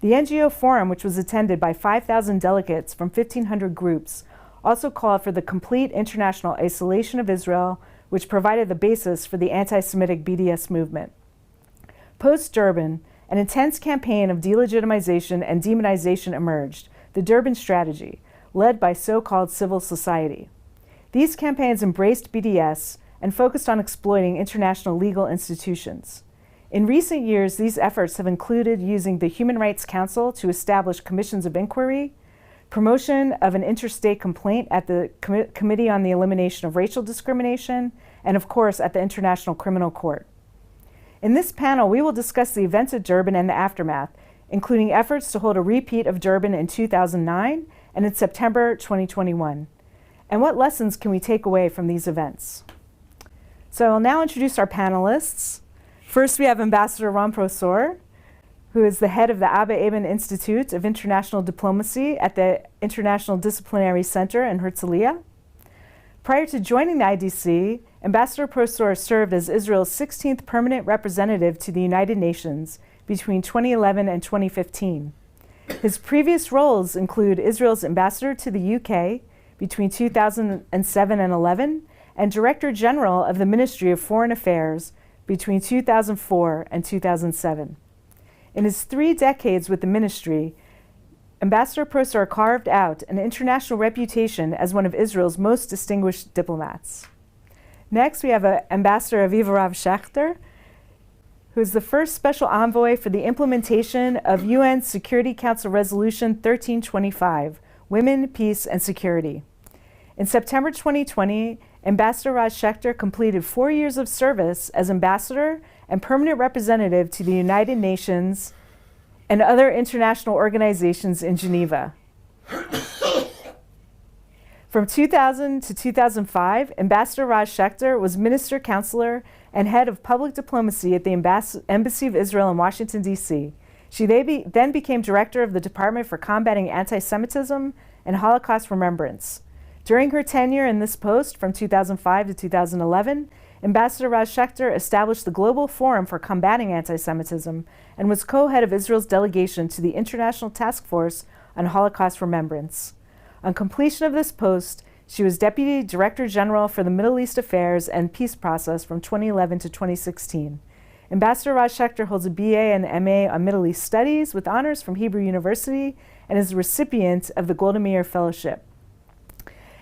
The NGO Forum, which was attended by 5,000 delegates from 1,500 groups, also called for the complete international isolation of Israel, which provided the basis for the anti-Semitic BDS movement. Post-Durban, an intense campaign of delegitimization and demonization emerged, the Durban Strategy, led by so-called civil society. These campaigns embraced BDS and focused on exploiting international legal institutions. In recent years, these efforts have included using the Human Rights Council to establish commissions of inquiry, promotion of an interstate complaint at the Committee on the Elimination of Racial Discrimination, and of course at the International Criminal Court. In this panel, we will discuss the events at Durban and the aftermath, including efforts to hold a repeat of Durban in 2009 and in September 2021. And what lessons can we take away from these events? So I'll now introduce our panelists. First, we have Ambassador Ron Prosor, who is the head of the Abba Eban Institute of International Diplomacy at the International Disciplinary Center in Herzliya. Prior to joining the IDC, Ambassador Prosor served as Israel's 16th permanent representative to the United Nations between 2011 and 2015. His previous roles include Israel's ambassador to the UK between 2007 and 11, and Director General of the Ministry of Foreign Affairs between 2004 and 2007. In his 3 decades with the ministry, Ambassador Prosor carved out an international reputation as one of Israel's most distinguished diplomats. Next, we have Ambassador Aviva Rav-Schechter. who is the first special envoy for the implementation of UN Security Council Resolution 1325, Women, Peace, and Security. In September 2020, Ambassador Raj Schechter completed 4 years of service as ambassador and permanent representative to the United Nations and other international organizations in Geneva. From 2000 to 2005, Ambassador Raj Schechter was Minister Counselor and Head of Public Diplomacy at the Embassy of Israel in Washington, D.C. She then became Director of the Department for Combating Anti-Semitism and Holocaust Remembrance. During her tenure in this post from 2005 to 2011, Ambassador Raj Schechter established the Global Forum for Combating Anti-Semitism and was co-head of Israel's delegation to the International Task Force on Holocaust Remembrance. On completion of this post, she was Deputy Director General for the Middle East Affairs and Peace Process from 2011 to 2016. Ambassador Raj Schechter holds a BA and MA on Middle East Studies with honors from Hebrew University and is a recipient of the Golda Meir Fellowship.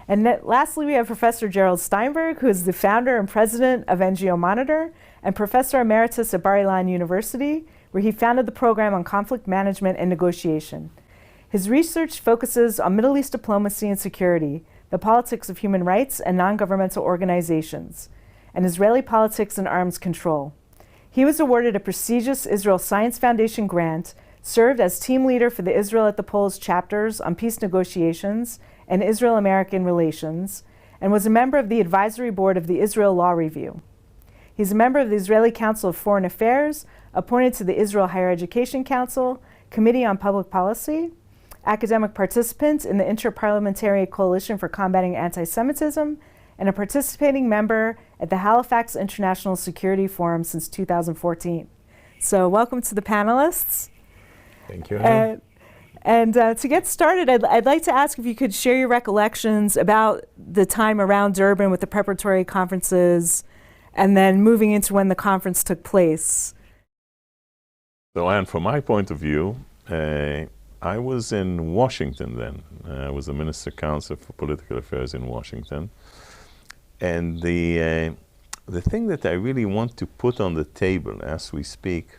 And lastly, we have Professor Gerald Steinberg, who is the founder and president of NGO Monitor and Professor Emeritus at Bar-Ilan University, where he founded the program on conflict management and negotiation. His research focuses on Middle East diplomacy and security, the politics of human rights and non-governmental organizations, and Israeli politics and arms control. He was awarded a prestigious Israel Science Foundation grant, served as team leader for the Israel at the Polls chapters on peace negotiations and Israel-American relations, and was a member of the advisory board of the Israel Law Review. He's a member of the Israeli Council of Foreign Affairs, appointed to the Israel Higher Education Council, Committee on Public Policy, academic participant in the Inter-Parliamentary Coalition for Combating Anti-Semitism, and a participating member at the Halifax International Security Forum since 2014. So welcome to the panelists. Thank you, Anna. And to get started, I'd like to ask if you could share your recollections about the time around Durban with the preparatory conferences and then moving into when the conference took place. So, Anne, from my point of view, I was in Washington then. I was the Minister Counselor for Political Affairs in Washington. And the thing that I really want to put on the table as we speak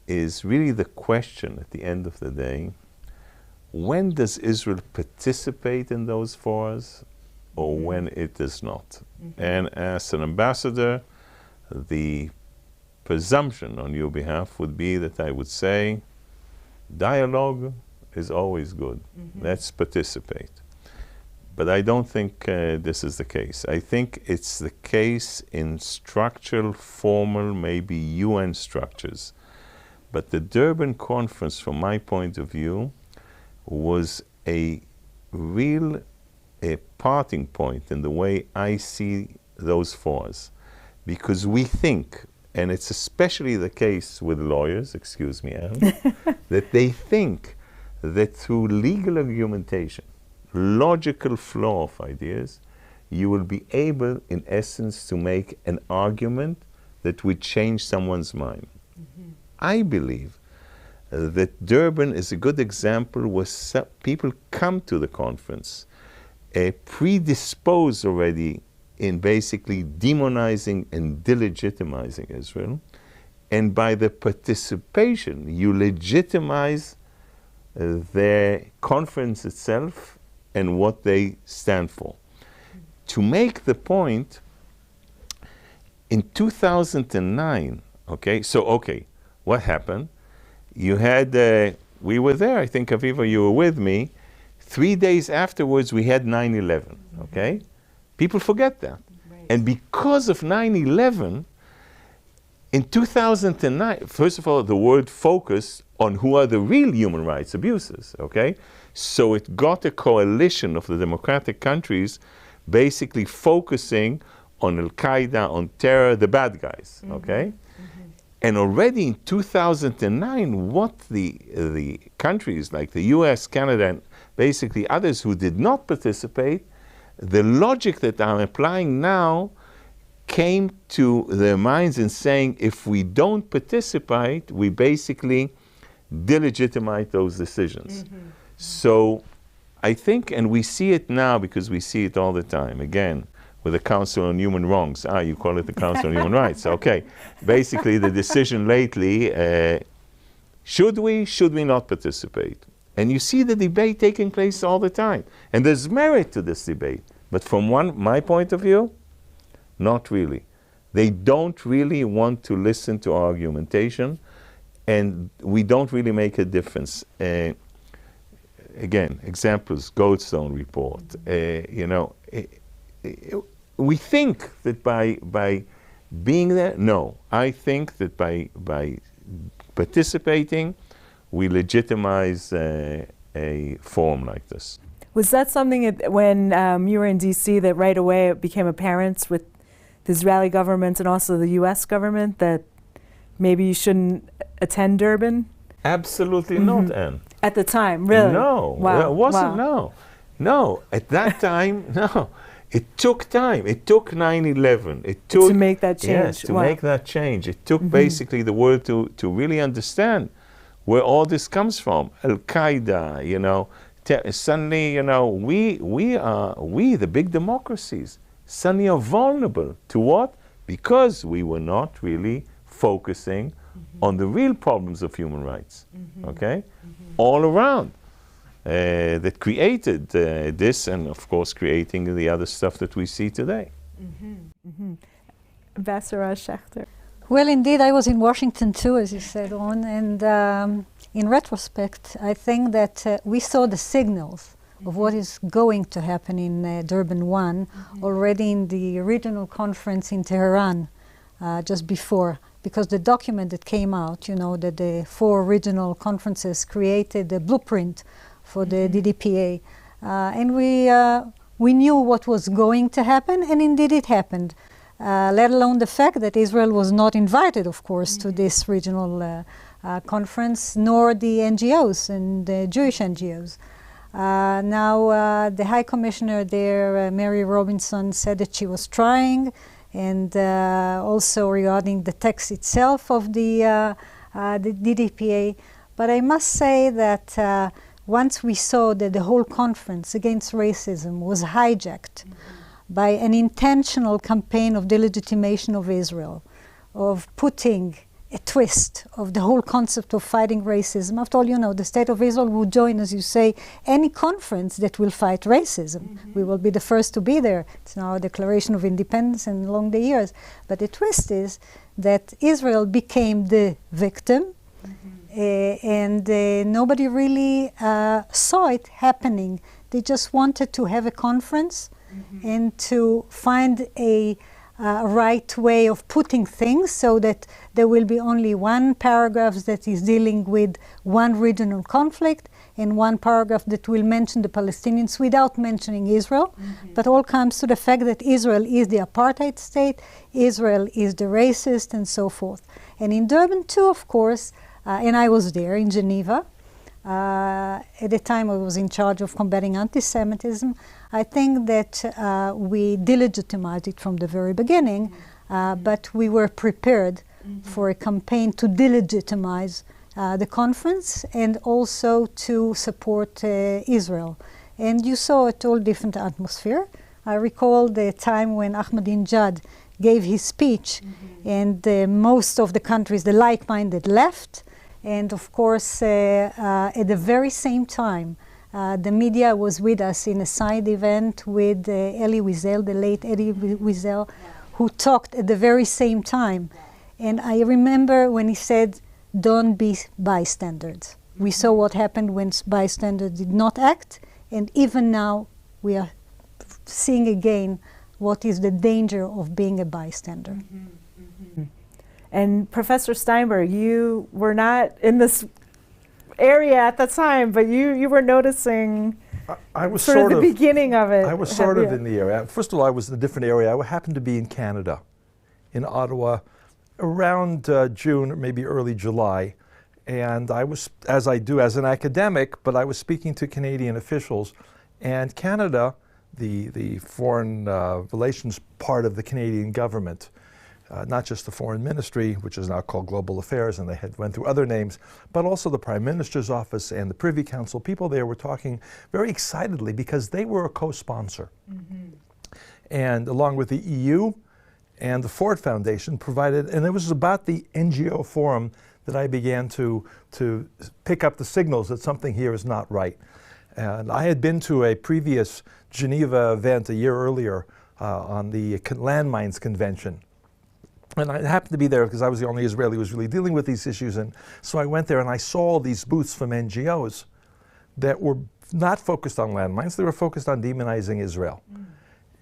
is really the question at the end of the day: when does Israel participate in those forums or when it does not? And as an ambassador, the presumption on your behalf would be that I would say dialogue is always good. Let's participate. But I don't think this is the case. I think it's the case in structural, formal, maybe UN structures. But the Durban conference, from my point of view, was a real parting point in the way I see those forums. Because we think, and it's especially the case with lawyers, excuse me, Anne, that they think that through legal argumentation, logical flow of ideas, you will be able, in essence, to make an argument that would change someone's mind. I believe that Durban is a good example where people come to the conference predisposed already in basically demonizing and delegitimizing Israel, and by the participation you legitimize the conference itself and what they stand for. To make the point, in 2009, what happened? You had, we were there, I think, Aviva, you were with me. 3 days afterwards, we had 9/11, okay? People forget that. Right. And because of 9/11, in 2009, first of all, the world focused on who are the real human rights abusers, okay? So it got a coalition of the democratic countries basically focusing on Al-Qaeda, on terror, the bad guys, okay? And already in 2009, what the countries like the US, Canada, and basically others who did not participate, the logic that I'm applying now came to their minds in saying, if we don't participate, we basically delegitimize those decisions. So I think, and we see it now because we see it all the time, again, with the Council on Human Wrongs. You call it the Council on Human Rights. Okay. Basically, the decision lately, should we not participate? And you see the debate taking place all the time. And there's merit to this debate. But from my point of view, not really. They don't really want to listen to our argumentation, and we don't really make a difference. Again, examples, Goldstone report. We think that by being there, no. I think that by participating, we legitimize a forum like this. Was that something when you were in D.C. that right away it became apparent with the Israeli government and also the U.S. government that maybe you shouldn't attend Durban? Absolutely not, Anne. At the time, really? No, wow. It wasn't, wow. No. At that time, no. It took time. It took 9/11. It took... To make that change. Yes, to make that change. It took basically the world to really understand where all this comes from. Al-Qaeda, suddenly, we, the big democracies, suddenly are vulnerable to what? Because we were not really focusing on the real problems of human rights, okay? All around, that created this, and of course creating the other stuff that we see today. Ambassador Schechter. Well, indeed, I was in Washington too, as you said, On, and in retrospect, I think that we saw the signals of what is going to happen in Durban 1 already in the regional conference in Tehran just before, because the document that came out, that the 4 regional conferences created a blueprint for the DDPA, and we knew what was going to happen, and indeed it happened. Let alone the fact that Israel was not invited, of course, to this regional conference, nor the NGOs and the Jewish NGOs. Now, the High Commissioner there, Mary Robinson, said that she was trying, and also regarding the text itself of the DDPA. But I must say that once we saw that the whole conference against racism was hijacked by an intentional campaign of delegitimation of Israel, of putting a twist of the whole concept of fighting racism. After all, the State of Israel will join, as you say, any conference that will fight racism. We will be the first to be there. It's now a declaration of independence and along the years. But the twist is that Israel became the victim, and nobody really saw it happening. They just wanted to have a conference and to find a right way of putting things so that there will be only one paragraph that is dealing with one regional conflict and one paragraph that will mention the Palestinians without mentioning Israel. But all comes to the fact that Israel is the apartheid state, Israel is the racist, and so forth. And in Durban too, of course, and I was there in Geneva. At the time I was in charge of combating anti-Semitism. I think that we delegitimized it from the very beginning, but we were prepared for a campaign to delegitimize the conference and also to support Israel. And you saw a totally different atmosphere. I recall the time when Ahmadinejad gave his speech and most of the countries, the like-minded, left. And of course, at the very same time, the media was with us in a side event with Elie Wiesel, the late Elie Wiesel, who talked at the very same time. And I remember when he said, "Don't be bystanders." We saw what happened when bystanders did not act, and even now we are seeing again what is the danger of being a bystander. And Professor Steinberg, you were not in this area at the time, but you were noticing I was sort of the beginning of it. I was sort of in the area. First of all, I was in a different area. I happened to be in Canada, in Ottawa, around June or maybe early July. And I was, as I do as an academic, but I was speaking to Canadian officials. And Canada, the foreign relations part of the Canadian government, not just the Foreign Ministry, which is now called Global Affairs, and they went through other names, but also the Prime Minister's office and the Privy Council. People there were talking very excitedly because they were a co-sponsor. and along with the EU and the Ford Foundation provided, and it was about the NGO forum that I began to pick up the signals that something here is not right. And I had been to a previous Geneva event a year earlier on the landmines convention. And I happened to be there because I was the only Israeli who was really dealing with these issues. And so I went there and I saw all these booths from NGOs that were not focused on landmines, they were focused on demonizing Israel.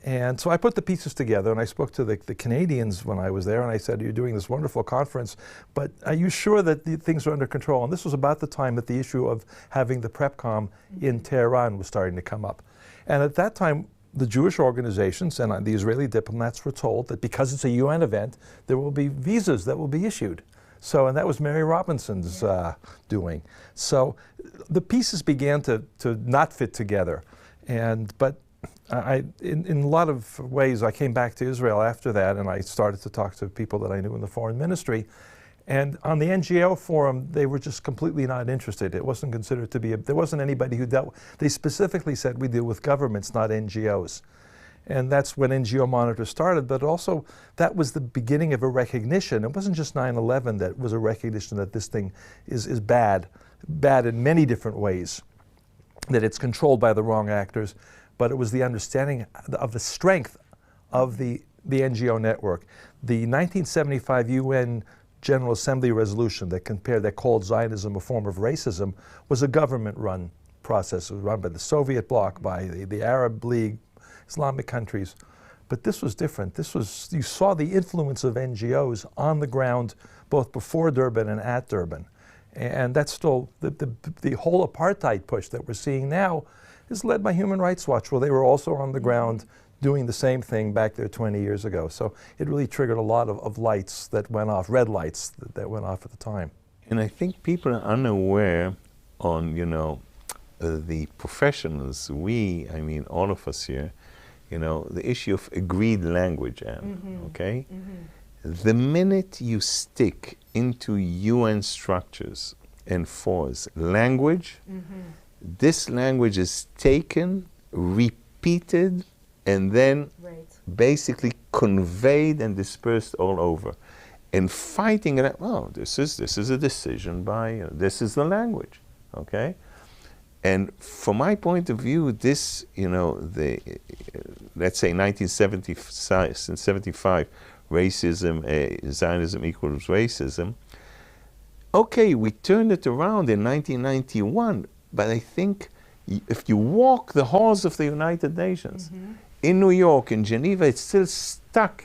And so I put the pieces together and I spoke to the Canadians when I was there and I said, you're doing this wonderful conference, but are you sure that things are under control? And this was about the time that the issue of having the PrepCom in Tehran was starting to come up. And at that time, the Jewish organizations and the Israeli diplomats were told that because it's a UN event, there will be visas that will be issued. So, and that was Mary Robinson's doing. So the pieces began to not fit together. But in a lot of ways, I came back to Israel after that, and I started to talk to people that I knew in the foreign ministry. And on the NGO forum, they were just completely not interested. It wasn't considered to be, there wasn't anybody who dealt, they specifically said we deal with governments, not NGOs. And that's when NGO Monitor started, but also that was the beginning of a recognition. It wasn't just 9/11 that was a recognition that this thing is bad in many different ways, that it's controlled by the wrong actors, but it was the understanding of the strength of the NGO network. The 1975 UN General Assembly resolution that called Zionism a form of racism was a government-run process. It was run by the Soviet bloc, by the Arab League, Islamic countries. But this was different. You saw the influence of NGOs on the ground, both before Durban and at Durban. And that's still, the whole apartheid push that we're seeing now is led by Human Rights Watch, where they were also on the ground doing the same thing back there 20 years ago. So it really triggered a lot of lights that went off, red lights that went off at the time. And I think people are unaware on, the professionals, I mean all of us here, the issue of agreed language, Anne, okay? The minute you stick into UN structures and force language, this language is taken, repeated, and then basically conveyed and dispersed all over. And fighting it, this is a decision by, this is the language, okay? And from my point of view, this, let's say 1975, racism, Zionism equals racism. Okay, we turned it around in 1991, but I think if you walk the halls of the United Nations, in New York, in Geneva, it's still stuck.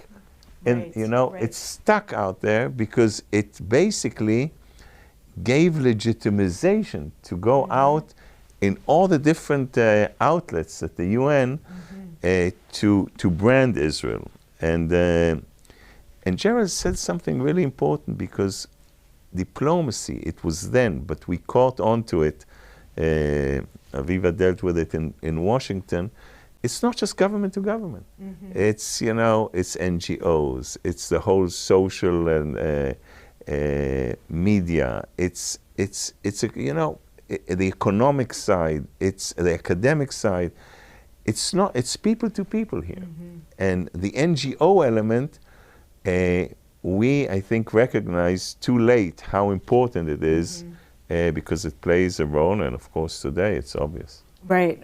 And, it's stuck out there because it basically gave legitimization to go out in all the different outlets at the UN to brand Israel. And Gerald said something really important, because diplomacy, it was then, but we caught on to it. Aviva dealt with it in Washington. It's not just government to government. It's, it's NGOs, it's the whole social and media. It's the economic side, it's the academic side. It's people to people here. And the NGO element, we, I think, recognize too late how important it is, because it plays a role, and of course today it's obvious. Right.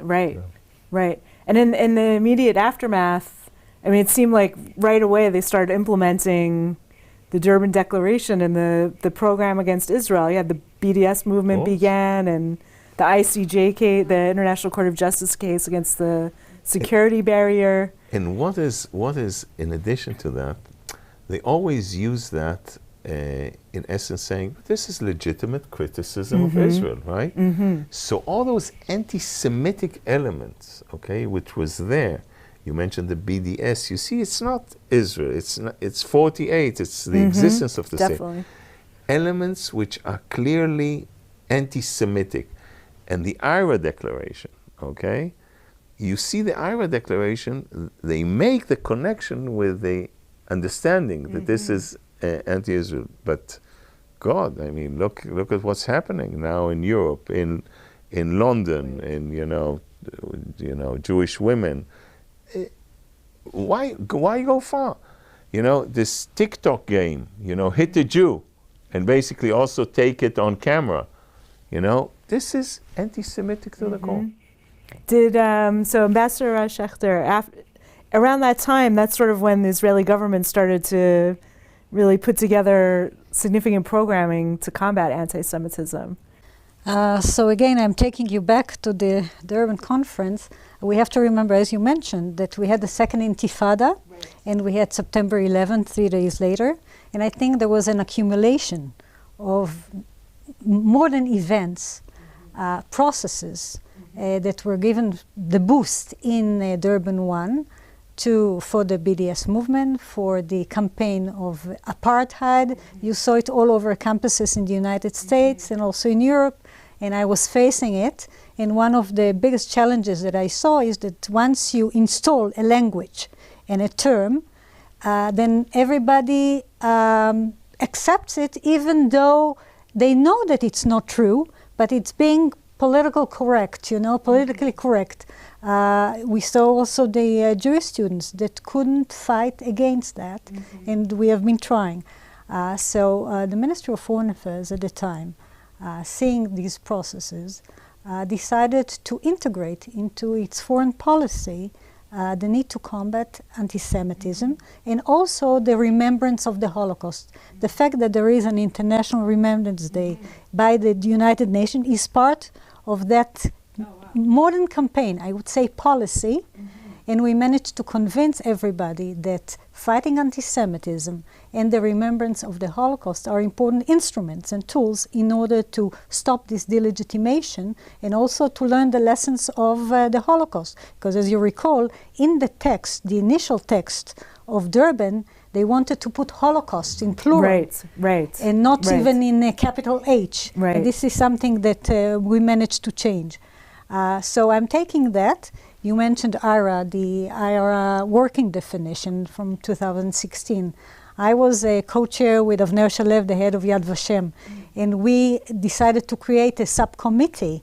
And in the immediate aftermath, I mean, it seemed like right away they started implementing the Durban Declaration and the program against Israel. You had the BDS movement began, and the ICJ case, the International Court of Justice case against the security barrier. And what is in addition to that, they always use that in essence saying, this is legitimate criticism of Israel, right? So all those anti-Semitic elements, okay, which was there, you mentioned the BDS, you see, it's not Israel, it's 48, it's the existence of the state. Elements which are clearly anti-Semitic. And the IRA Declaration, okay, you see the IRA Declaration, they make the connection with the understanding that this is anti-Israel. But God, I mean, look at what's happening now in Europe, in London, in Jewish women. why go far? You know, this TikTok game, you know, hit the Jew, and basically also take it on camera. You know, this is anti-Semitic to the core. Did so Ambassador Schechter, around that time, that's sort of when the Israeli government started to really put together significant programming to combat anti-Semitism. So again, I'm taking you back to the Durban conference. We have to remember, as you mentioned, that we had the second Intifada, and we had September 11th, 3 days later. And I think there was an accumulation of more than events, processes that were given the boost in Durban 1 for the BDS movement, for the campaign of apartheid. You saw it all over campuses in the United States and also in Europe, and I was facing it. And one of the biggest challenges that I saw is that once you install a language and a term, then everybody accepts it, even though they know that it's not true, but it's being politically correct. We saw also the Jewish students that couldn't fight against that, and we have been trying. So the Ministry of Foreign Affairs at the time, seeing these processes, decided to integrate into its foreign policy the need to combat anti-Semitism and also the remembrance of the Holocaust. The fact that there is an International Remembrance Day by the United Nations is part of that modern campaign, I would say policy, and we managed to convince everybody that fighting anti-Semitism and the remembrance of the Holocaust are important instruments and tools in order to stop this delegitimation and also to learn the lessons of the Holocaust. Because as you recall, in the text, the initial text of Durban, they wanted to put Holocaust in plural. Right. And not even in a capital H. Right. And this is something that we managed to change. So I'm taking that. You mentioned IRA, the IRA working definition from 2016. I was a co-chair with Avner Shalev, the head of Yad Vashem, and we decided to create a subcommittee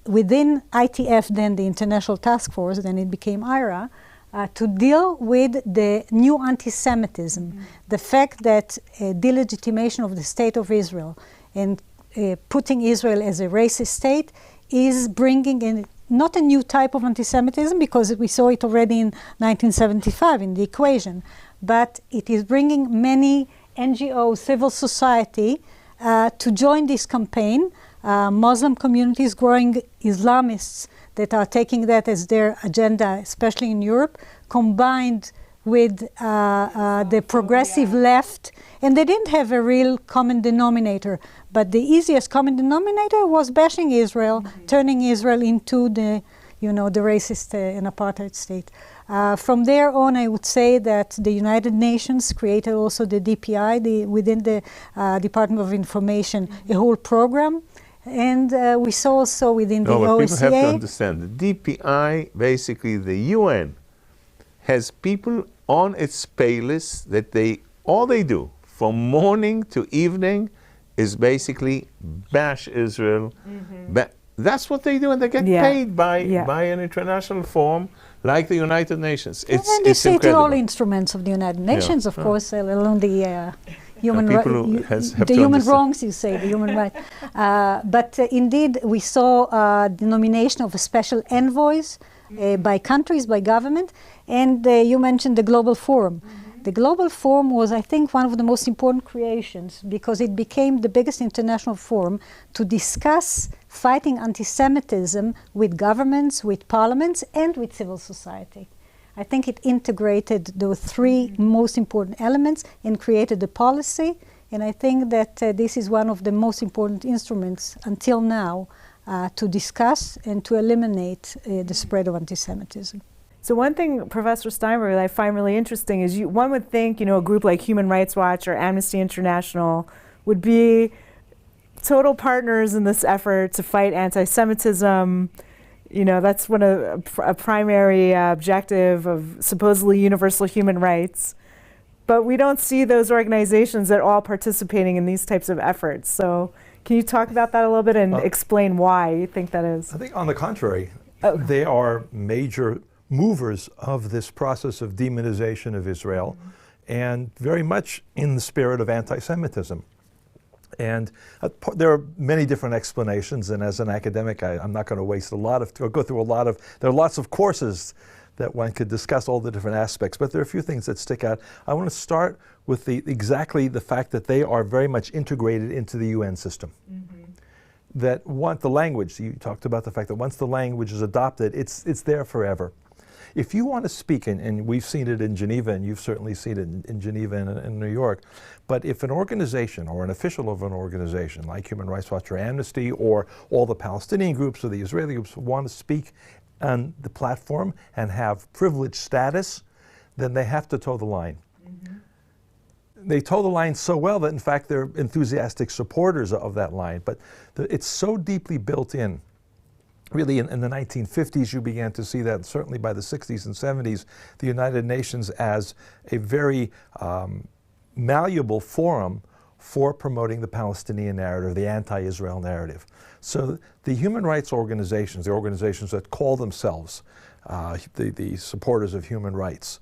within ITF, then the International Task Force, then it became IRA, to deal with the new anti-Semitism, the fact that delegitimation of the State of Israel and putting Israel as a racist state is bringing in not a new type of anti-Semitism, because we saw it already in 1975 in the equation, but it is bringing many NGOs, civil society, to join this campaign. Muslim communities, growing Islamists that are taking that as their agenda, especially in Europe, combined with the progressive left, and they didn't have a real common denominator. But the easiest common denominator was bashing Israel, turning Israel into the racist and apartheid state. From there on, I would say that the United Nations created also the DPI, within the Department of Information, a whole program. And we saw also within the OSCE. People have to understand, the DPI, basically the UN, has people on its pay list that all they do from morning to evening is basically bash Israel. That's what they do, and they get paid by an international forum like the United Nations. And they say to all instruments of the United Nations, of course, along the human wrongs, you say, the human rights. But indeed, we saw the nomination of a special envoys by countries, by government, and you mentioned the Global Forum. The Global Forum was, I think, one of the most important creations because it became the biggest international forum to discuss fighting anti-Semitism with governments, with parliaments, and with civil society. I think it integrated those three most important elements and created the policy, and I think that this is one of the most important instruments until now to discuss and to eliminate the spread of anti-Semitism. So one thing, Professor Steinberg, that I find really interesting is one would think, a group like Human Rights Watch or Amnesty International would be total partners in this effort to fight anti-Semitism. That's one a primary objective of supposedly universal human rights. But we don't see those organizations at all participating in these types of efforts. So can you talk about that a little bit and explain why you think that is? I think on the contrary, they are major movers of this process of demonization of Israel, and very much in the spirit of anti-Semitism. And there are many different explanations, and as an academic, I'm not going to waste go through a lot of, there are lots of courses that one could discuss all the different aspects, but there are a few things that stick out. I want to start with exactly the fact that they are very much integrated into the UN system. That once the language, you talked about the fact that once the language is adopted, it's there forever. If you want to speak, and we've seen it in Geneva, and you've certainly seen it in Geneva and in New York, but if an organization or an official of an organization like Human Rights Watch or Amnesty or all the Palestinian groups or the Israeli groups want to speak on the platform and have privileged status, then they have to toe the line. They toe the line so well that in fact they're enthusiastic supporters of that line, but it's so deeply built in. Really, in the 1950s, you began to see that, certainly by the 60s and 70s, the United Nations as a very malleable forum for promoting the Palestinian narrative, the anti-Israel narrative. So the human rights organizations, the organizations that call themselves the supporters of human rights,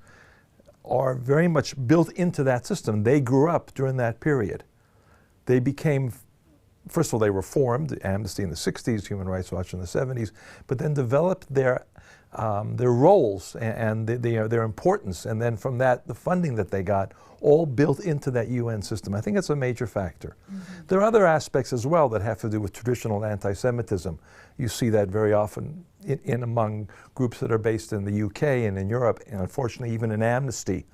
are very much built into that system. They grew up during that period. They became, first of all, they were formed, Amnesty in the 60s, Human Rights Watch in the 70s, but then developed their roles and their importance, and then from that, the funding that they got, all built into that UN system. I think that's a major factor. There are other aspects as well that have to do with traditional anti-Semitism. You see that very often in among groups that are based in the UK and in Europe, and unfortunately even in Amnesty.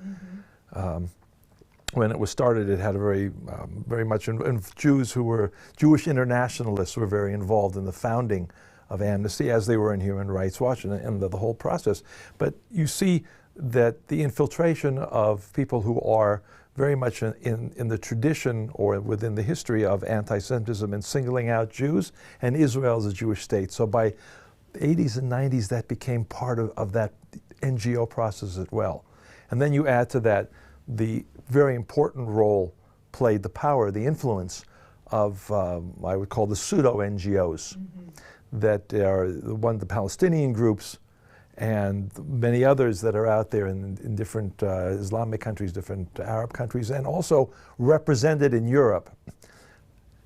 When it was started, it had a very much, and Jews who were Jewish internationalists were very involved in the founding of Amnesty, as they were in Human Rights Watch and the whole process. But you see that the infiltration of people who are very much in the tradition or within the history of anti-Semitism and singling out Jews and Israel as a Jewish state. So by the 80s and 90s, that became part of that NGO process as well. And then you add to that the very important role played, the power, the influence of, I would call the pseudo-NGOs, that are the Palestinian groups and many others that are out there in different Islamic countries, different Arab countries, and also represented in Europe.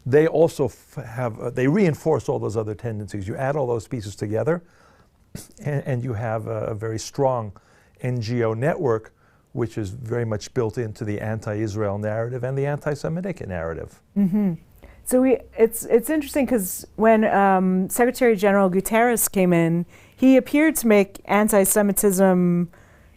They also they reinforce all those other tendencies. You add all those pieces together, and you have a very strong NGO network, which is very much built into the anti-Israel narrative and the anti-Semitic narrative. So it's interesting because when Secretary General Guterres came in, he appeared to make anti-Semitism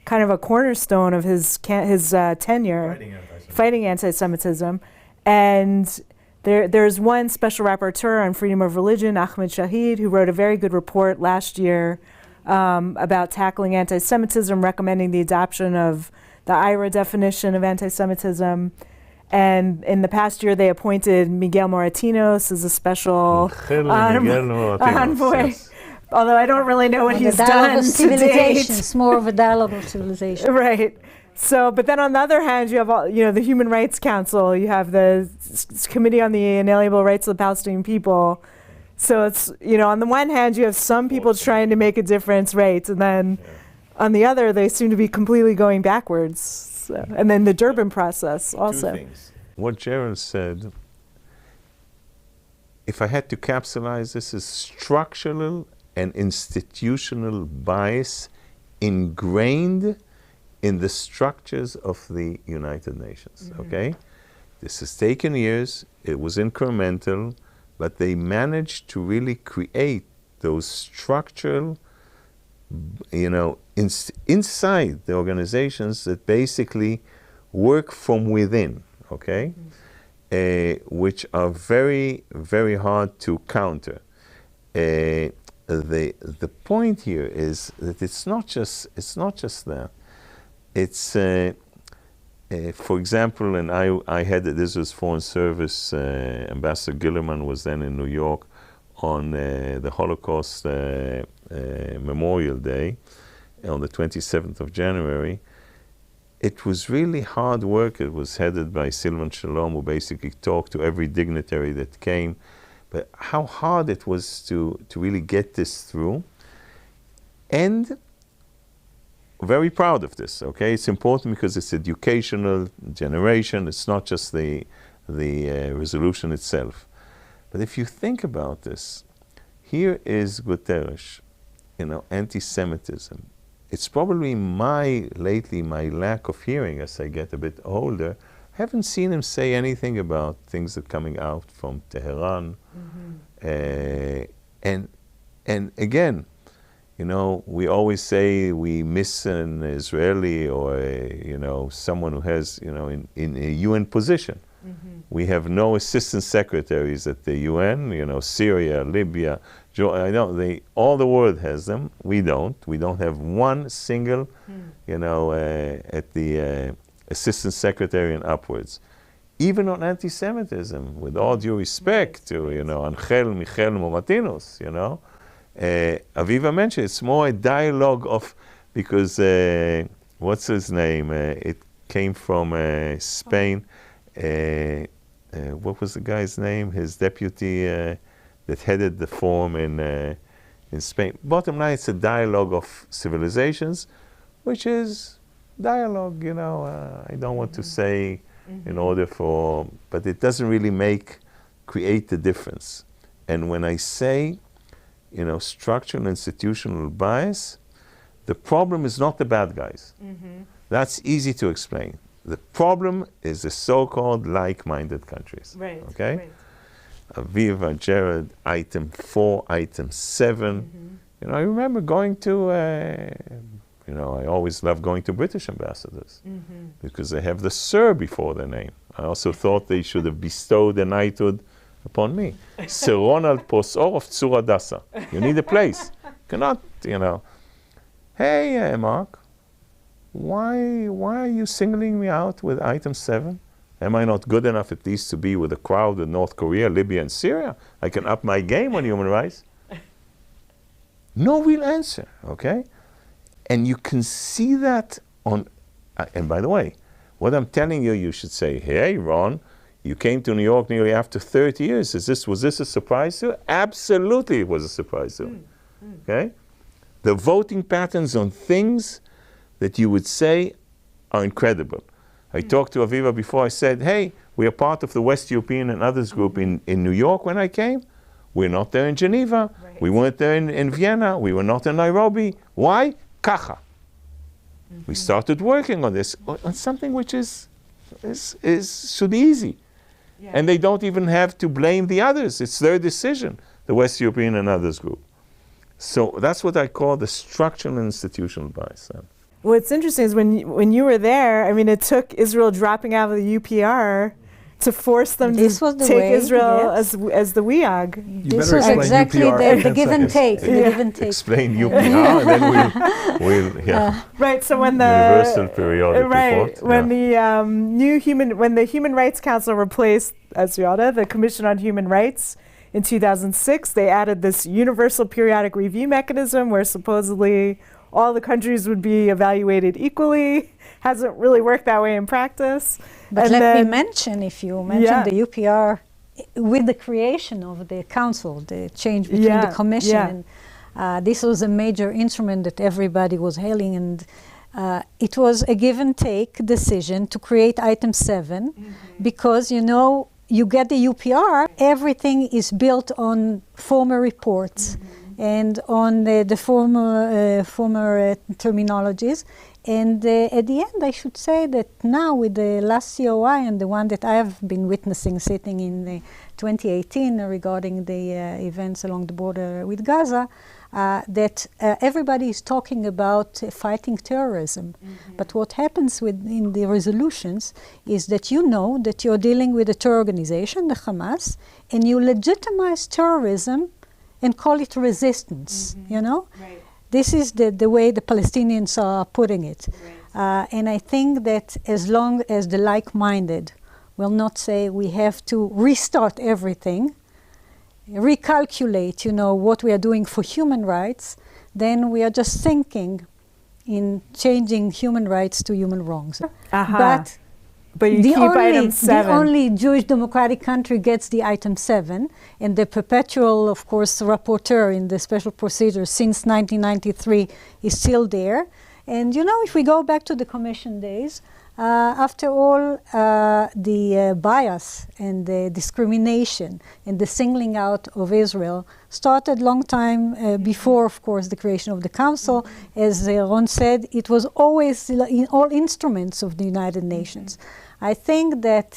kind of a cornerstone of his tenure, fighting anti-Semitism. And there's one special rapporteur on freedom of religion, Ahmed Shahid, who wrote a very good report last year about tackling anti-Semitism, recommending the adoption of the IRA definition of anti-Semitism. And in the past year, they appointed Miguel Moratinos as a special envoy. Yes. Although I don't really know what he's done to date. It's more of a dialogue of civilization. Right. So, but then on the other hand, you have the Human Rights Council. You have the Committee on the Inalienable Rights of the Palestinian People. So it's, on the one hand, you have some people trying to make a difference, right? And then on the other, they seem to be completely going backwards. So, and then the Durban process also. 2 things. What Gerald said, if I had to capsulize this, is structural and institutional bias ingrained in the structures of the United Nations, okay? This has taken years, it was incremental, but they managed to really create those structural, inside the organizations that basically work from within, okay? Which are very, very hard to counter. The point here is that it's not just that. It's, for example, and I had, this was Foreign Service, Ambassador Gillerman was then in New York on the Holocaust Memorial Day on the 27th of January. It was really hard work. It was headed by Silvan Shalom, who basically talked to every dignitary that came. But how hard it was to really get this through. And very proud of this, okay? It's important because it's educational generation. It's not just the resolution itself. But if you think about this, here is Guterres, anti-Semitism. It's probably lately my lack of hearing as I get a bit older. I haven't seen him say anything about things that are coming out from Tehran. And again, we always say we miss an Israeli or someone who has, in a UN position. We have no assistant secretaries at the UN, Syria, Libya, all the world has them. We don't. We don't have one single, at the assistant secretary and upwards. Even on anti-Semitism, with all due respect to, Angel, Michel, Moratinos, Aviva mentioned it's more a dialogue of, because, what's his name? It came from Spain. What was the guy's name? His deputy that headed the forum in Spain. Bottom line, it's a dialogue of civilizations, which is dialogue, I don't want to say in order for, but it doesn't really create the difference. And when I say, structural and institutional bias, the problem is not the bad guys. That's easy to explain. The problem is the so-called like-minded countries. Right. Okay? Right. Aviva, Jared, item 4, item 7. I remember going to, I always love going to British ambassadors because they have the Sir before their name. I also thought they should have bestowed a knighthood upon me. Sir Ronald Posor of Tzur Adasa. You need a place. Cannot, hey, Mark, why are you singling me out with item 7? Am I not good enough at least to be with a crowd in North Korea, Libya, and Syria? I can up my game on human rights. No real answer, okay? And you can see that on, and by the way, what I'm telling you, you should say, hey, Ron, you came to New York nearly after 30 years. Was this a surprise to you? Absolutely it was a surprise to you, okay? The voting patterns on things that you would say are incredible. I talked to Aviva before. I said, hey, we are part of the West European and Others group in New York when I came. We're not there in Geneva. Right. We weren't there in Vienna. We were not in Nairobi. Why? Kacha. We started working on this, on something which should be easy. Yeah. And they don't even have to blame the others. It's their decision, the West European and Others group. So that's what I call the structural and institutional bias. What's interesting is when you were there, it took Israel dropping out of the UPR to force them to take Israel as the WEAG. This was exactly the give and take. Explain UPR, and then we'll Right. So when Universal Periodic Report. When the Human Rights Council replaced, as the Commission on Human Rights in 2006, they added this Universal Periodic Review mechanism where supposedly all the countries would be evaluated equally. Hasn't really worked that way in practice. But let me mention, if you mention the UPR, with the creation of the council, the change between the commission, and this was a major instrument that everybody was hailing, and it was a give and take decision to create item 7, because you get the UPR, everything is built on former reports and on the former terminologies. And at the end, I should say that now with the last COI and the one that I have been witnessing sitting in 2018 regarding the events along the border with Gaza, that everybody is talking about fighting terrorism. But what happens in the resolutions is that that you're dealing with a terror organization, the Hamas, and you legitimize terrorism and call it resistance, Right. This is the way the Palestinians are putting it. Right. And I think that as long as the like-minded will not say we have to restart everything, recalculate, what we are doing for human rights, then we are just thinking in changing human rights to human wrongs. But you keep item 7. The only Jewish democratic country gets the item 7, and the perpetual, of course, rapporteur in the special procedure since 1993 is still there. And you know, if we go back to the Commission days, after all, the bias and the discrimination and the singling out of Israel started long time before, of course, the creation of the Council. As Ron said, it was always in all instruments of the United Nations. I think that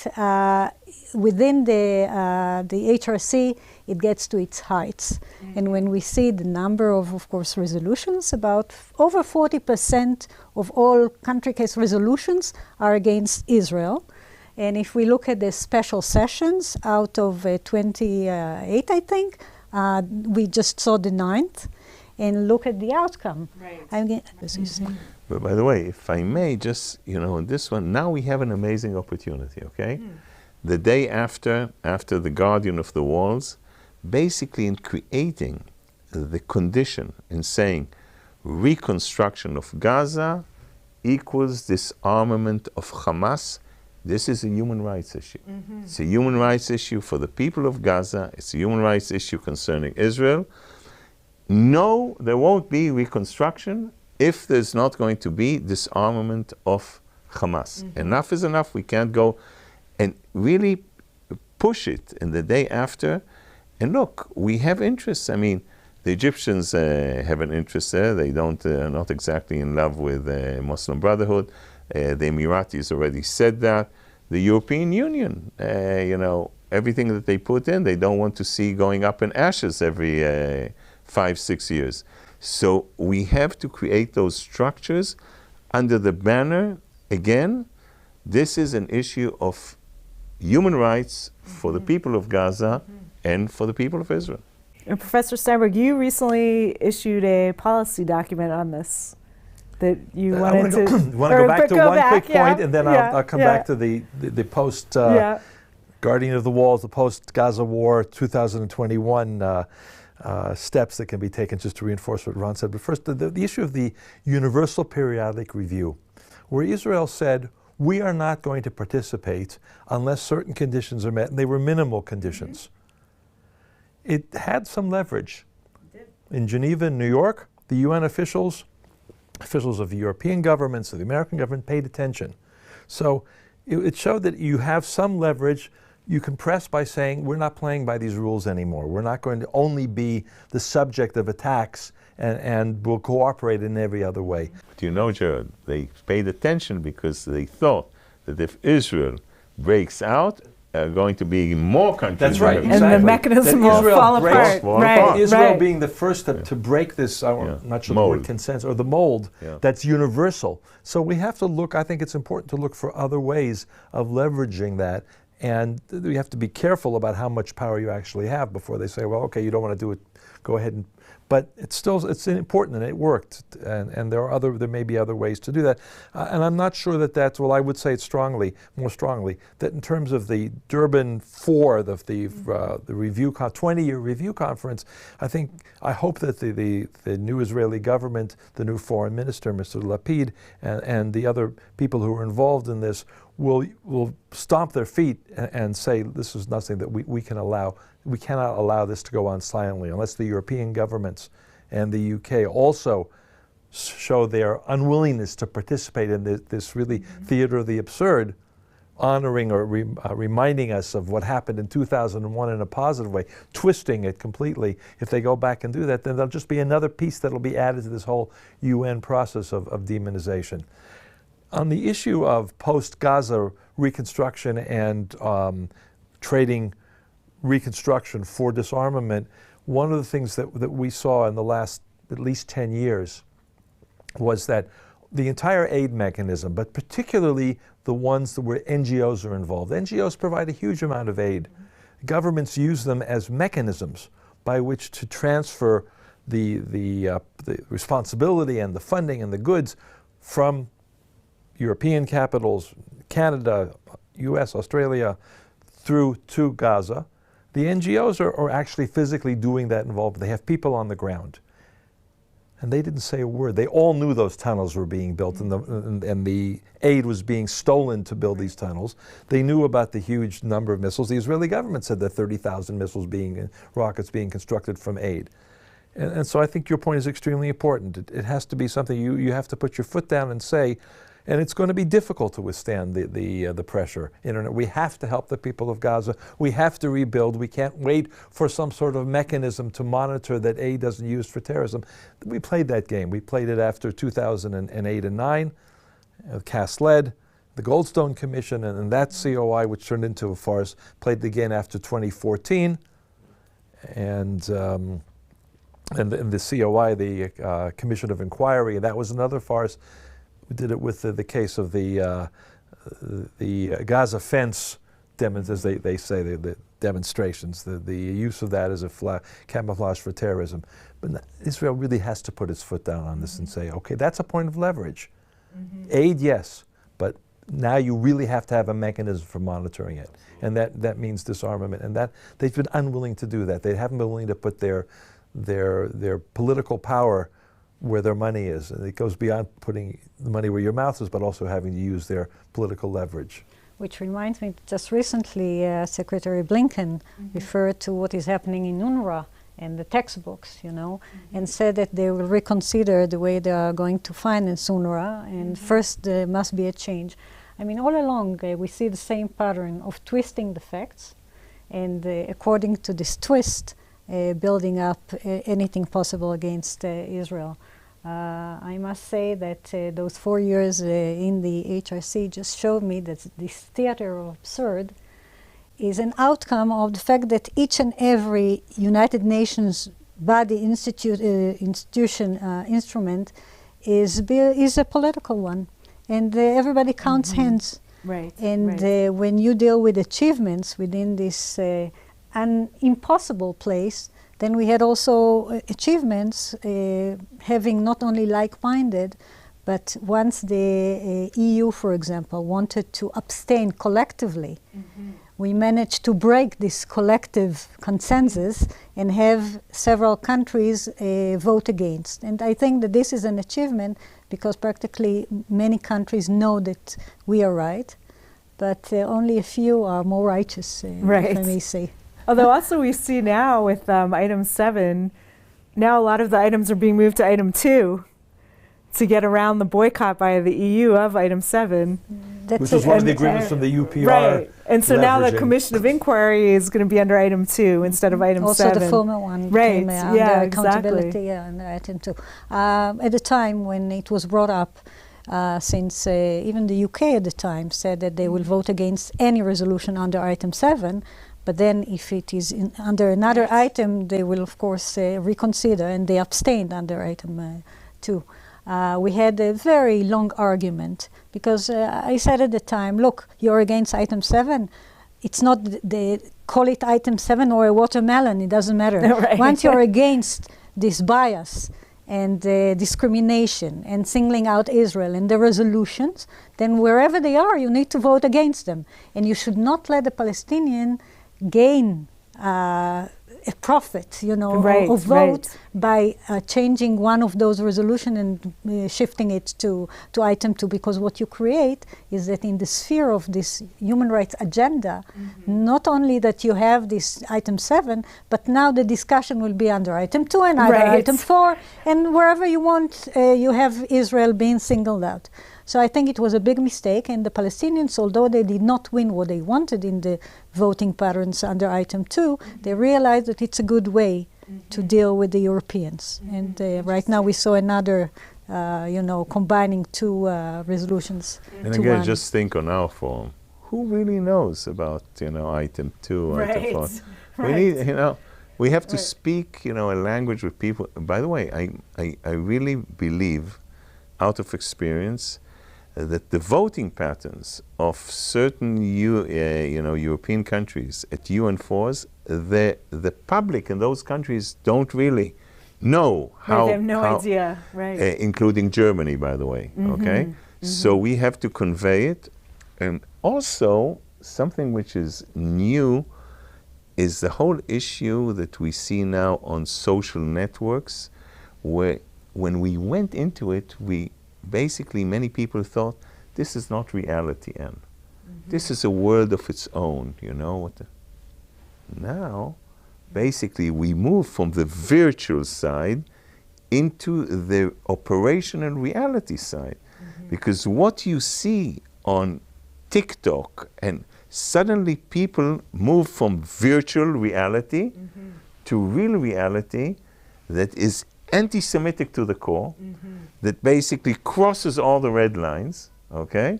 within the HRC, it gets to its heights. And when we see the number of course, resolutions, about over 40% of all country case resolutions are against Israel. And if we look at the special sessions, out of 28, I think, we just saw the 9th, and look at the outcome. Right. As you say. But by the way, if I may, just, you know, in this one, now we have an amazing opportunity, okay? The day after the Guardian of the Walls, basically in creating the condition in saying reconstruction of Gaza equals disarmament of Hamas. This is a human rights issue. It's a human rights issue for the people of Gaza. It's a human rights issue concerning Israel. No, there won't be reconstruction if there's not going to be disarmament of Hamas. Enough is enough. We can't go and really push it in the day after. And look, we have interests. I mean, the Egyptians have an interest there. They don't, not exactly in love with Muslim Brotherhood. The Emiratis already said that. The European Union, you know, everything that they put in, they don't want to see going up in ashes every 5-6 years. So we have to create those structures under the banner. Again, this is an issue of human rights for the people of Gaza and for the people of Israel. And Professor Steinberg, you recently issued a policy document on this that you wanted to... want to go back to one quick point, and then yeah, I'll come back to the post Guardian of the Walls, the post Gaza War 2021 steps that can be taken just to reinforce what Ron said. But first, the issue of the Universal Periodic Review, where Israel said, we are not going to participate unless certain conditions are met, and they were minimal conditions. It had some leverage. In Geneva and New York, the UN officials of the European governments, of the American government, paid attention. So it showed that you have some leverage. You can press by saying, we're not playing by these rules anymore. We're not going to only be the subject of attacks, and we'll cooperate in every other way. But you know, Jared, they paid attention because they thought that if Israel breaks out, there are going to be more countries. That's right. And the mechanism will fall apart. Right. Israel being the first to break this, I'm not sure the word consensus, or the mold that's universal. So we have to look, I think it's important to look for other ways of leveraging that. And we have to be careful about how much power you actually have before they say, well, okay, you don't want to do it, go ahead and... But it's important, and it worked, and there may be other ways to do that. And I'm not sure that that's, well, I would say it more strongly, that in terms of the Durban 4, the review, 20-year review conference, I hope that the new Israeli government, the new foreign minister, Mr. Lapid, and the other people who are involved in this will stomp their feet and say, this is nothing that we can allow. We cannot allow this to go on silently unless the European governments and the UK also show their unwillingness to participate in this really theater of the absurd, honoring or reminding us of what happened in 2001 in a positive way, twisting it completely. If they go back and do that, then there'll just be another piece that'll be added to this whole UN process of demonization. On the issue of post-Gaza reconstruction and trading reconstruction for disarmament, one of the things that we saw in the last at least 10 years was that the entire aid mechanism, but particularly the ones where NGOs are involved. NGOs provide a huge amount of aid. Governments use them as mechanisms by which to transfer the responsibility and the funding and the goods from European capitals, Canada, US, Australia, through to Gaza. The NGOs are actually physically doing that involved. They have people on the ground. And they didn't say a word. They all knew those tunnels were being built and the aid was being stolen to build these tunnels. They knew about the huge number of missiles. The Israeli government said that 30,000 missiles rockets being constructed from aid. And so I think your point is extremely important. It has to be something you have to put your foot down and say, and it's going to be difficult to withstand the pressure. We have to help the people of Gaza. We have to rebuild. We can't wait for some sort of mechanism to monitor that aid doesn't use for terrorism. We played that game. We played it after 2008 and 9, Cass-led, the Goldstone Commission, and that COI, which turned into a farce, played the game after 2014, and the COI, the Commission of Inquiry, that was another farce. We did it with the case of the Gaza fence, as they say, the demonstrations, the use of that as a camouflage for terrorism. But Israel really has to put its foot down on this and say, okay, that's a point of leverage. Aid, yes, but now you really have to have a mechanism for monitoring it. And that means disarmament. And that they've been unwilling to do that. They haven't been willing to put their political power where their money is. And it goes beyond putting the money where your mouth is, but also having to use their political leverage. Which reminds me, just recently Secretary Blinken referred to what is happening in UNRWA and the textbooks, and said that they will reconsider the way they are going to finance UNRWA, and first there must be a change. I mean, all along we see the same pattern of twisting the facts, and according to this twist, building up anything possible against Israel. I must say that those 4 years in the HRC just showed me that this theater of absurd is an outcome of the fact that each and every United Nations body, institution, instrument is a political one, and everybody counts hands. Right. And when you deal with achievements within this an impossible place, then we had also achievements having not only like-minded, but once the EU, for example, wanted to abstain collectively, we managed to break this collective consensus and have several countries vote against. And I think that this is an achievement because practically many countries know that we are right, but only a few are more righteous, if I may say. Although also we see now with item 7, now a lot of the items are being moved to item 2 to get around the boycott by the EU of item 7. Which was one of the agreements from the UPR. Right. And so now the Commission of Inquiry is going to be under item 2 instead of item 7. Also the former one came under accountability under item 2. At the time when it was brought up, since even the UK at the time said that they will vote against any resolution under item 7, but then if it is under another item, they will of course reconsider, and they abstained under item 2. We had a very long argument because I said at the time, look, you're against item 7. It's not call it item 7 or a watermelon, it doesn't matter. Right. Once you're against this bias and discrimination and singling out Israel and the resolutions, then wherever they are, you need to vote against them. And you should not let the Palestinian gain a profit, or vote by changing one of those resolutions and shifting it to item 2, because what you create is that in the sphere of this human rights agenda, not only that you have this item 7, but now the discussion will be under item 2 and item 4, and wherever you want, you have Israel being singled out. So I think it was a big mistake, and the Palestinians, although they did not win what they wanted in the voting patterns under item 2, they realized that it's a good way to deal with the Europeans. And right now we saw another, combining 2 resolutions. And again, just think on our forum, who really knows about, item 2, item 4? We need, we have to speak, a language with people. By the way, I really believe, out of experience, that the voting patterns of certain European countries at UN forums, the public in those countries don't really know how. They have no idea, right? Including Germany, by the way. Okay, so we have to convey it, and also something which is new is the whole issue that we see now on social networks, where when we went into it, basically, many people thought, this is not reality, Anne. This is a world of its own, Now, basically we move from the virtual side into the operational reality side. Because what you see on TikTok, and suddenly people move from virtual reality to real reality that is anti-Semitic to the core, that basically crosses all the red lines, okay,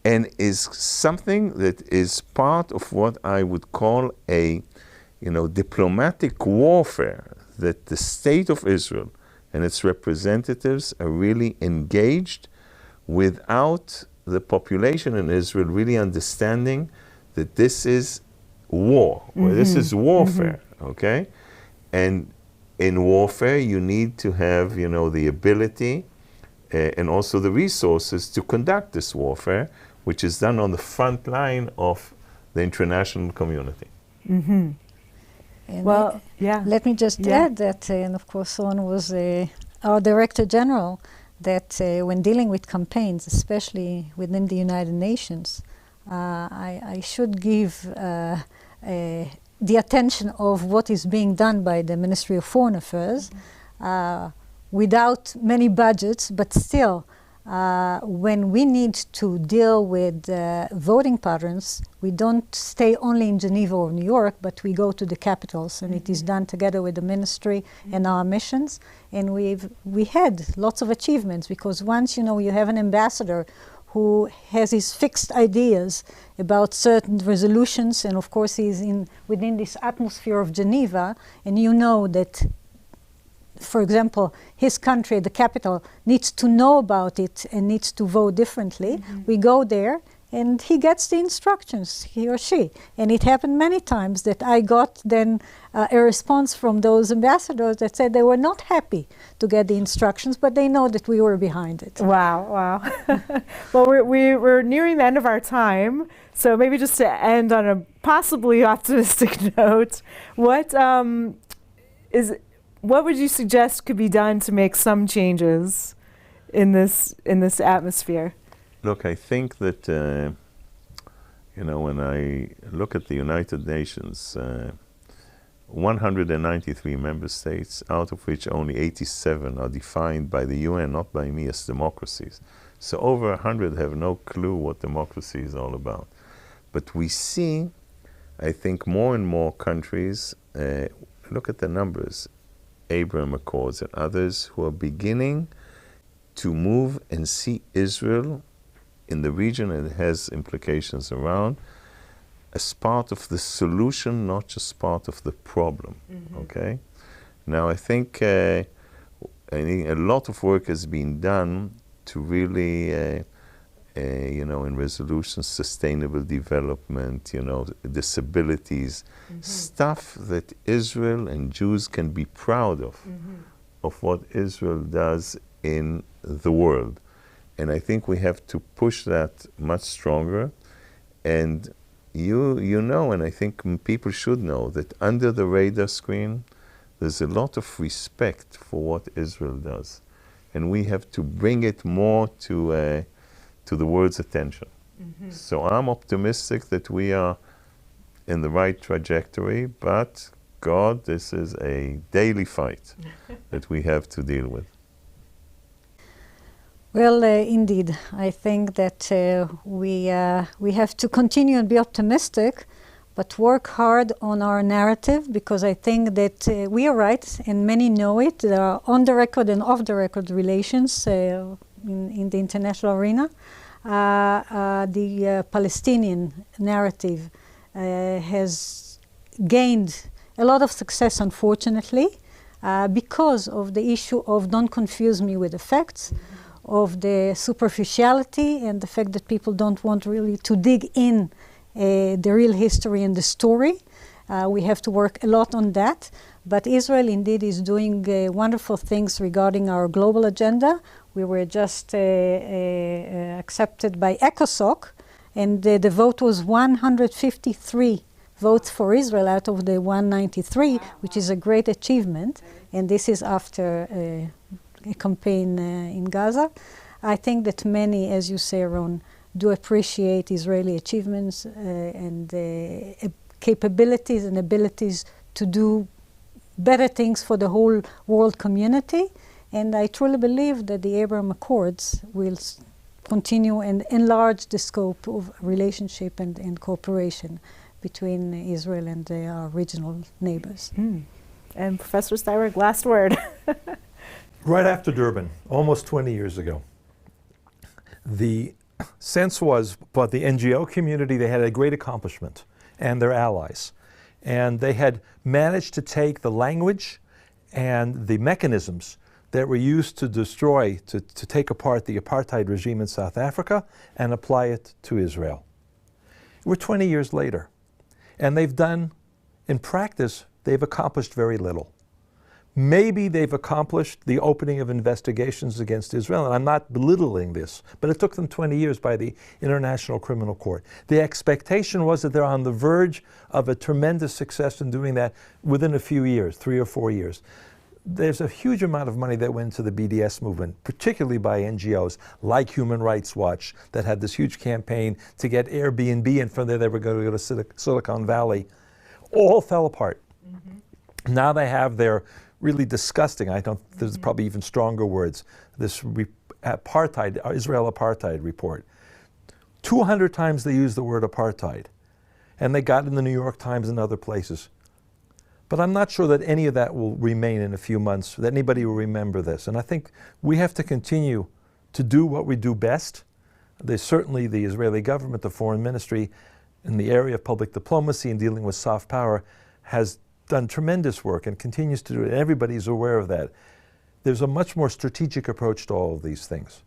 and is something that is part of what I would call a, diplomatic warfare that the state of Israel and its representatives are really engaged without the population in Israel really understanding that this is war, or this is warfare, okay? And in warfare, you need to have, the ability and also the resources to conduct this warfare, which is done on the front line of the international community. And Well, yeah. let me just add that, and of course, Ron was our Director General, that when dealing with campaigns, especially within the United Nations, I should give the attention of what is being done by the Ministry of Foreign Affairs without many budgets, but still, when we need to deal with voting patterns, we don't stay only in Geneva or New York, but we go to the capitals, and it is done together with the ministry and our missions. And we had lots of achievements, because once you have an ambassador who has his fixed ideas about certain resolutions, and of course he's within this atmosphere of Geneva, and that, for example, his country, the capital, needs to know about it and needs to vote differently. We go there and he gets the instructions, he or she. And it happened many times that I got then a response from those ambassadors that said they were not happy to get the instructions, but they know that we were behind it. Wow. Well, we're nearing the end of our time, so maybe just to end on a possibly optimistic note, what would you suggest could be done to make some changes in this atmosphere? Look, I think that, when I look at the United Nations, 193 member states, out of which only 87 are defined by the UN, not by me, as democracies. So over 100 have no clue what democracy is all about. But we see, I think, more and more countries, look at the numbers, Abraham Accords and others, who are beginning to move and see Israel in the region, and it has implications around, as part of the solution, not just part of the problem, okay? Now, I think a lot of work has been done to really, in resolutions, sustainable development, disabilities, stuff that Israel and Jews can be proud of what Israel does in the world. And I think we have to push that much stronger. And and I think people should know that under the radar screen, there's a lot of respect for what Israel does. And we have to bring it more to the world's attention. So I'm optimistic that we are in the right trajectory, but God, this is a daily fight that we have to deal with. Well, indeed, I think that we have to continue and be optimistic, but work hard on our narrative, because I think that we are right, and many know it. There are on-the-record and off-the-record relations in the international arena. The Palestinian narrative has gained a lot of success, unfortunately, because of the issue of don't confuse me with the facts, of the superficiality and the fact that people don't want really to dig in the real history and the story. We have to work a lot on that. But Israel indeed is doing wonderful things regarding our global agenda. We were just accepted by ECOSOC, and the vote was 153 votes for Israel out of the 193, which is a great achievement. And this is after a campaign in Gaza. I think that many, as you say, Ron, do appreciate Israeli achievements and capabilities and abilities to do better things for the whole world community. And I truly believe that the Abraham Accords will continue and enlarge the scope of relationship and cooperation between Israel and our regional neighbors. And Professor Steinberg, last word. Right after Durban, almost 20 years ago, the sense was, but the NGO community, they had a great accomplishment, and their allies. And they had managed to take the language and the mechanisms that were used to destroy, to take apart the apartheid regime in South Africa and apply it to Israel. We're 20 years later, and they've done, in practice, they've accomplished very little. Maybe they've accomplished the opening of investigations against Israel, and I'm not belittling this, but it took them 20 years by the International Criminal Court. The expectation was that they're on the verge of a tremendous success in doing that within a few years, 3 or 4 years. There's a huge amount of money that went to the BDS movement, particularly by NGOs like Human Rights Watch, that had this huge campaign to get Airbnb, and from there they were going to go to Silicon Valley. All fell apart. Now they have their really disgusting, there's probably even stronger words, this apartheid, Israel apartheid report. 200 times they used the word apartheid, and they got in the New York Times and other places. But I'm not sure that any of that will remain in a few months, that anybody will remember this. And I think we have to continue to do what we do best. There's certainly the Israeli government, the foreign ministry, in the area of public diplomacy and dealing with soft power, has done tremendous work and continues to do it. And everybody's aware of that. There's a much more strategic approach to all of these things.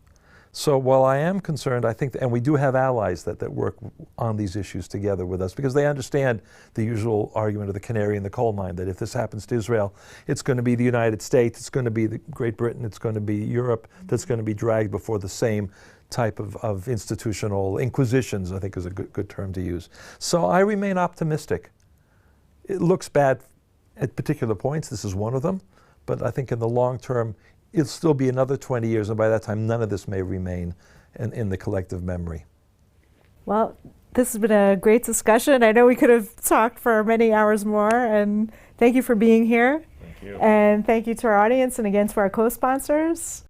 So while I am concerned, I think, and we do have allies that work on these issues together with us, because they understand the usual argument of the canary in the coal mine, that if this happens to Israel, it's going to be the United States, it's going to be Great Britain, it's going to be Europe that's going to be dragged before the same type of institutional inquisitions, I think is a good term to use. So I remain optimistic. It looks bad at particular points, this is one of them, but I think in the long term, it'll still be another 20 years, and by that time, none of this may remain in the collective memory. Well, this has been a great discussion. I know we could have talked for many hours more, and thank you for being here. Thank you. And thank you to our audience, and again to our co-sponsors.